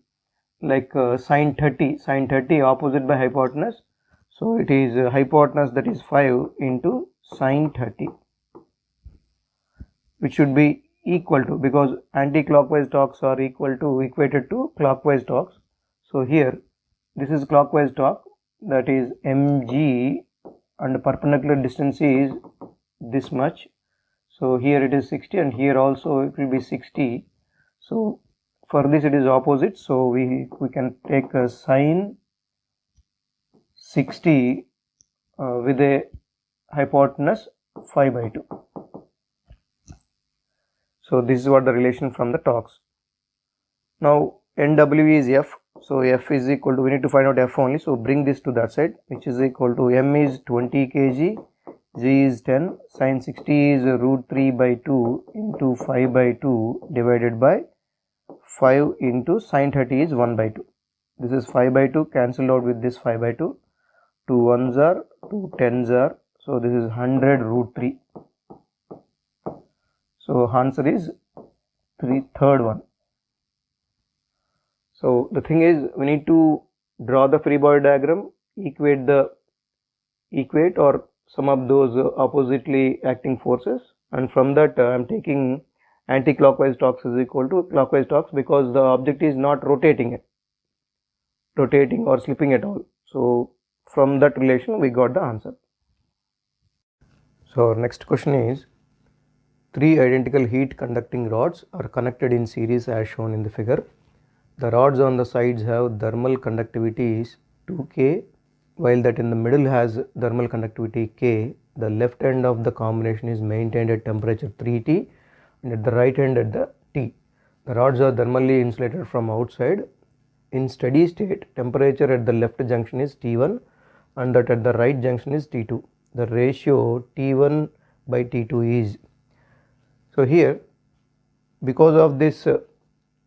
like sine 30 opposite by hypotenuse. So it is hypotenuse, that is 5 into sine 30, which should be equal to, because anti-clockwise torques are equated to clockwise torques. So here this is clockwise torque, that is mg, and the perpendicular distance is this much. So here it is 60, and here also it will be 60. So for this it is opposite, so we can take a sine 60 with a hypotenuse 5 by 2. So this is what the relation from the torques. Now Nw is F, so F is equal to, we need to find out F only, so bring this to that side, which is equal to M is 20 kg, G is 10, sine 60 is root 3 by 2 into 5 by 2 divided by 5 into sine 30 is 1 by 2. This is 5 by 2 cancelled out with this 5 by 2. 2 1s are, 2 10s are, so this is 100 root 3. So answer is third one. So the thing is, we need to draw the free body diagram, equate or sum up those oppositely acting forces, and from that I am taking anti-clockwise torques is equal to clockwise torques, because the object is not rotating or slipping at all. So from that relation we got the answer. So our next question is, three identical heat conducting rods are connected in series as shown in the figure. The rods on the sides have thermal conductivity is 2K, while that in the middle has thermal conductivity K. The left end of the combination is maintained at temperature 3T, and at the right end at the T. The rods are thermally insulated from outside. In steady state, temperature at the left junction is T1 and that at the right junction is T2. The ratio T1 by T2 is, so here, because of this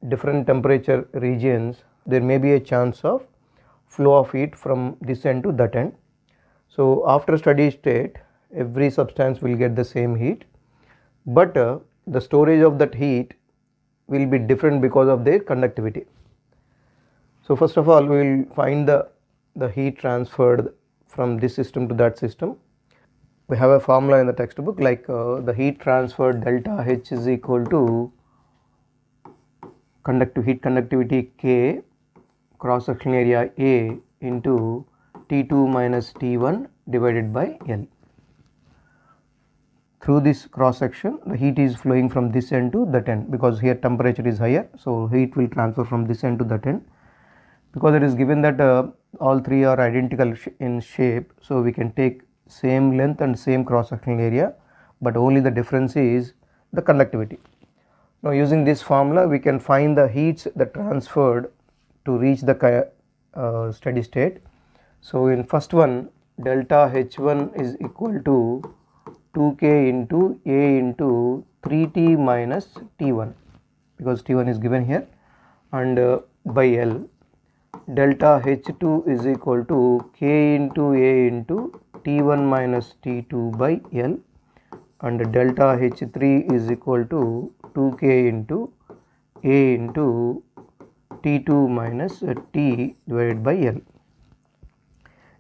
different temperature regions, there may be a chance of flow of heat from this end to that end. So after steady state, every substance will get the same heat, but the storage of that heat will be different because of their conductivity. So first of all, we will find the heat transferred from this system to that system. We have a formula in the textbook, like the heat transferred delta H is equal to heat conductivity K cross section area A into T2 minus T1 divided by L. Through this cross section, the heat is flowing from this end to that end, because here temperature is higher, so heat will transfer from this end to that end. Because it is given that all three are identical in shape, so we can take same length and same cross sectional area, but only the difference is the conductivity. Now using this formula, we can find the heats that transferred to reach the steady state. So in first one, delta H1 is equal to 2k into A into 3t minus T1, because T1 is given here, and by L. Delta H2 is equal to k into A into T1 minus T2 by L, and delta H3 is equal to 2k into A into T2 minus T divided by L.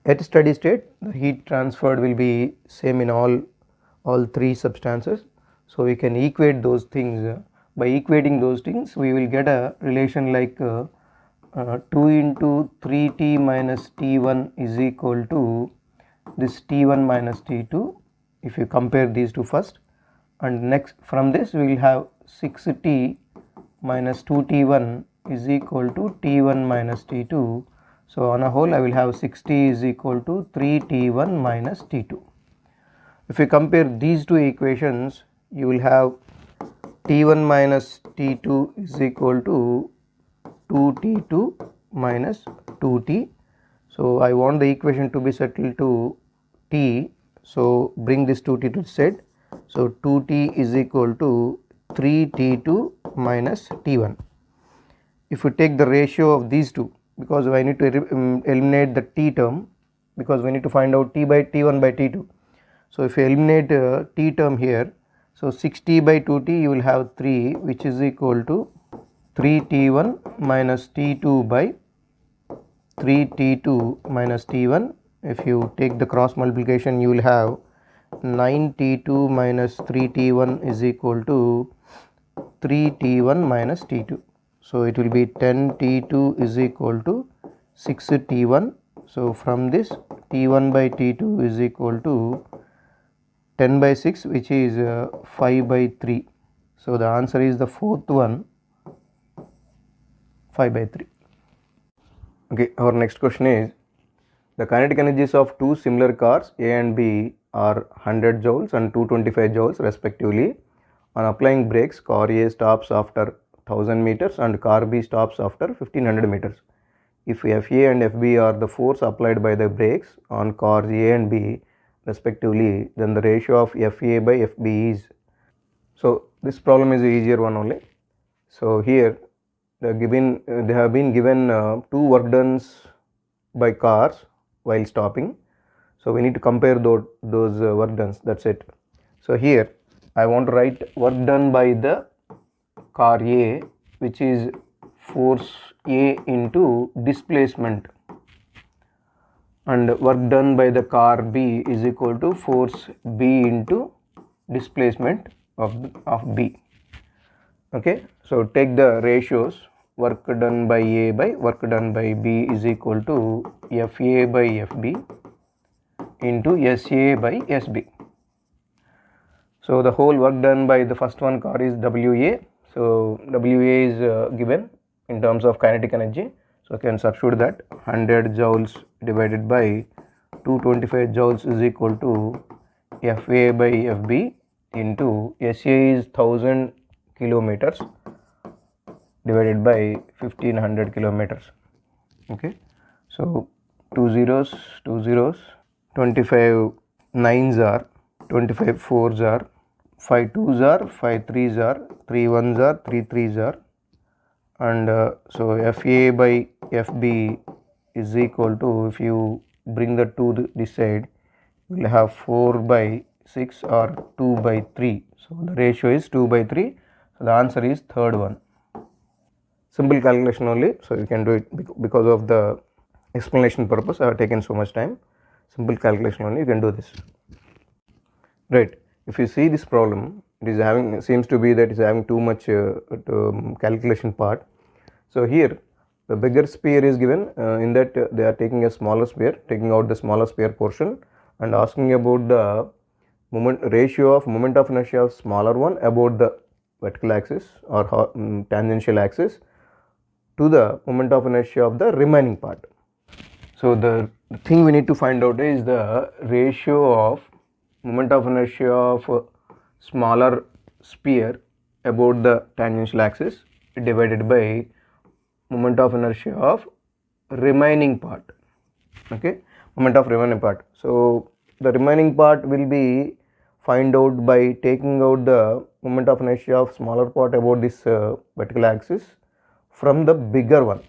At steady state, the heat transferred will be same in all three substances. So we can equate those things. By equating those things, we will get a relation like 2 into 3t minus T1 is equal to this T1 minus T2, if you compare these two first, and next from this we will have 6t minus 2t1 is equal to T1 minus T2. So on a whole I will have 6t is equal to 3t1 minus T2. If you compare these two equations, you will have T1 minus T2 is equal to 2t2 minus 2t. So I want the equation to be settled to t, so bring this 2t to the side. So 2t is equal to 3t2 minus t1. If you take the ratio of these two, because I need to eliminate the t term, because we need to find out t by t1 by t2. So if you eliminate t term here, so 6t by 2t you will have 3, which is equal to 3t1 minus t2 by 3t2 minus t1. If you take the cross multiplication, you will have 9t2 minus 3t1 is equal to 3t1 minus t2. So it will be 10t2 is equal to 6t1. So from this, t1 by t2 is equal to 10 by 6, which is 5 by 3. So the answer is the fourth one, 5 by 3. Okay, our next question is, the kinetic energies of two similar cars A and B are 100 joules and 225 joules respectively. On applying brakes, car A stops after 1000 meters and car B stops after 1500 meters. If FA and FB are the force applied by the brakes on cars A and B respectively, then the ratio of FA by FB is. So this problem is the easier one only. So here they have been given two work dones by cars while stopping. So we need to compare those work dones, that's it. So here I want to write work done by the car A, which is force A into displacement, and work done by the car B is equal to force B into displacement of B. Okay, so take the ratios. Work done by A by work done by B is equal to FA by FB into SA by SB. So the whole work done by the first one car is WA. So WA is given in terms of kinetic energy. So I can substitute that 100 joules divided by 225 joules is equal to FA by FB into SA is 1000 kilometers divided by 1500 kilometers. Okay, so 2 zeros, 25 nines are, 25 fours are, 5 twos are, 5 threes are, 3 ones are, 3 threes are, and so FA by FB is equal to, if you bring the 2 this side, you will have 4 by 6 or 2 by 3. So the ratio is 2 by 3. So the answer is third one. Simple calculation only, so you can do it because of the explanation purpose. I have taken so much time. Simple calculation only, you can do this. Right. If you see this problem, it is seems to be that it's having too much calculation part. So here the bigger sphere is given, in that they are taking a smaller sphere, taking out the smaller sphere portion and asking about the ratio of moment of inertia of smaller one about the vertical axis or tangential axis to the moment of inertia of the remaining part. So the thing we need to find out is the ratio of moment of inertia of smaller sphere about the tangential axis divided by moment of inertia of remaining part. Okay, moment of remaining part. So the remaining part will be find out by taking out the moment of inertia of smaller part about this vertical axis from the bigger one.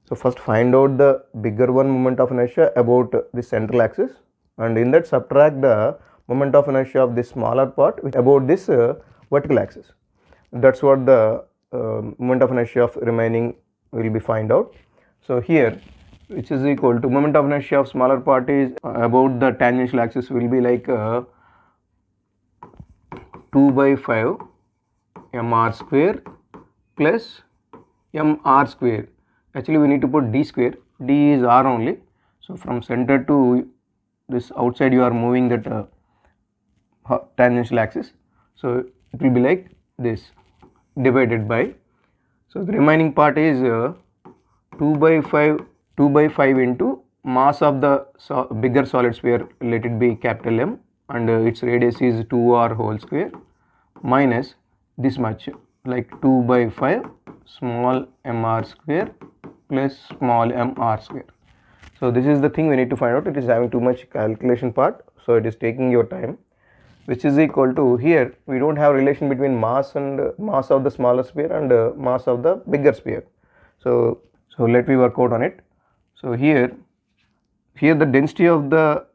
So first find out the bigger one moment of inertia about the central axis, and in that subtract the moment of inertia of this smaller part about this vertical axis. That's what the moment of inertia of remaining will be find out. So here, which is equal to moment of inertia of smaller part is about the tangential axis will be like 2 by 5 mr square plus mr square. Actually we need to put d square, d is r only. So from center to this outside you are moving that tangential axis. So it will be like this divided by, so the remaining part is 2 by 5 into mass of the bigger solid sphere, let it be capital M, and its radius is 2r whole square, minus this much like 2 by 5 small mr square plus small mr square. So this is the thing we need to find out. It is having too much calculation part, so it is taking your time, which is equal to, here we don't have relation between mass and mass of the smaller sphere and mass of the bigger sphere. So let me work out on it. So here the density of the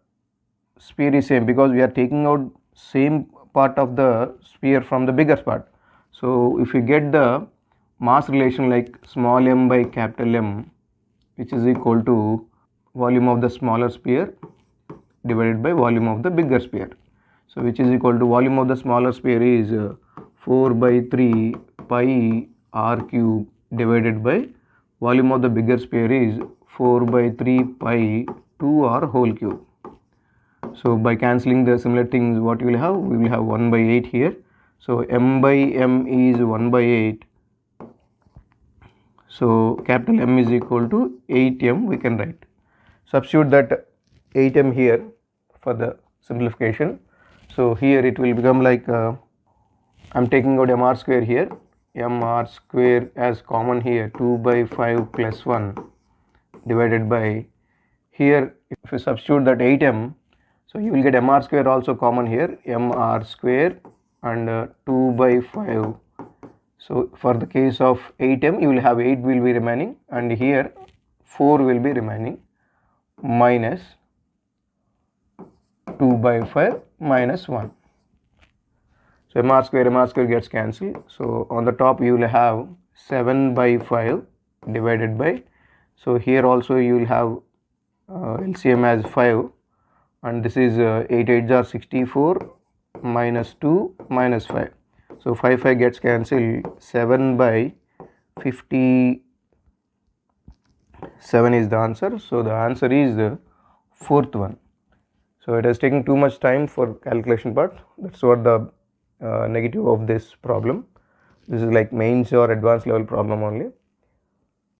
sphere is same because we are taking out same part of the sphere from the bigger part. So if you get the mass relation like small m by capital M, which is equal to volume of the smaller sphere divided by volume of the bigger sphere. So which is equal to volume of the smaller sphere is 4 by 3 pi r cube divided by volume of the bigger sphere is 4 by 3 pi 2r whole cube. So by cancelling the similar things, what you will have? We will have 1 by 8 here. So m by m is 1 by 8. So capital M is equal to 8m we can write. Substitute that 8m here for the simplification. So here it will become like I am taking out mr square here, mr square as common here, 2 by 5 plus 1 divided by, here if you substitute that 8m, so you will get mr square also common here, mr square and 2 by 5. So for the case of 8m you will have 8 will be remaining and here 4 will be remaining, minus 2 by 5 minus 1. So mr square gets cancelled. So on the top you will have 7 by 5 divided by, so here also you will have LCM as 5 and this is 8 8s are 64 minus 2 minus 5. So 5 gets cancelled, 7 by 57 is the answer. So the answer is the fourth one. So it is taking too much time for calculation part. That's what the negative of this problem. This is like mains or advanced level problem only.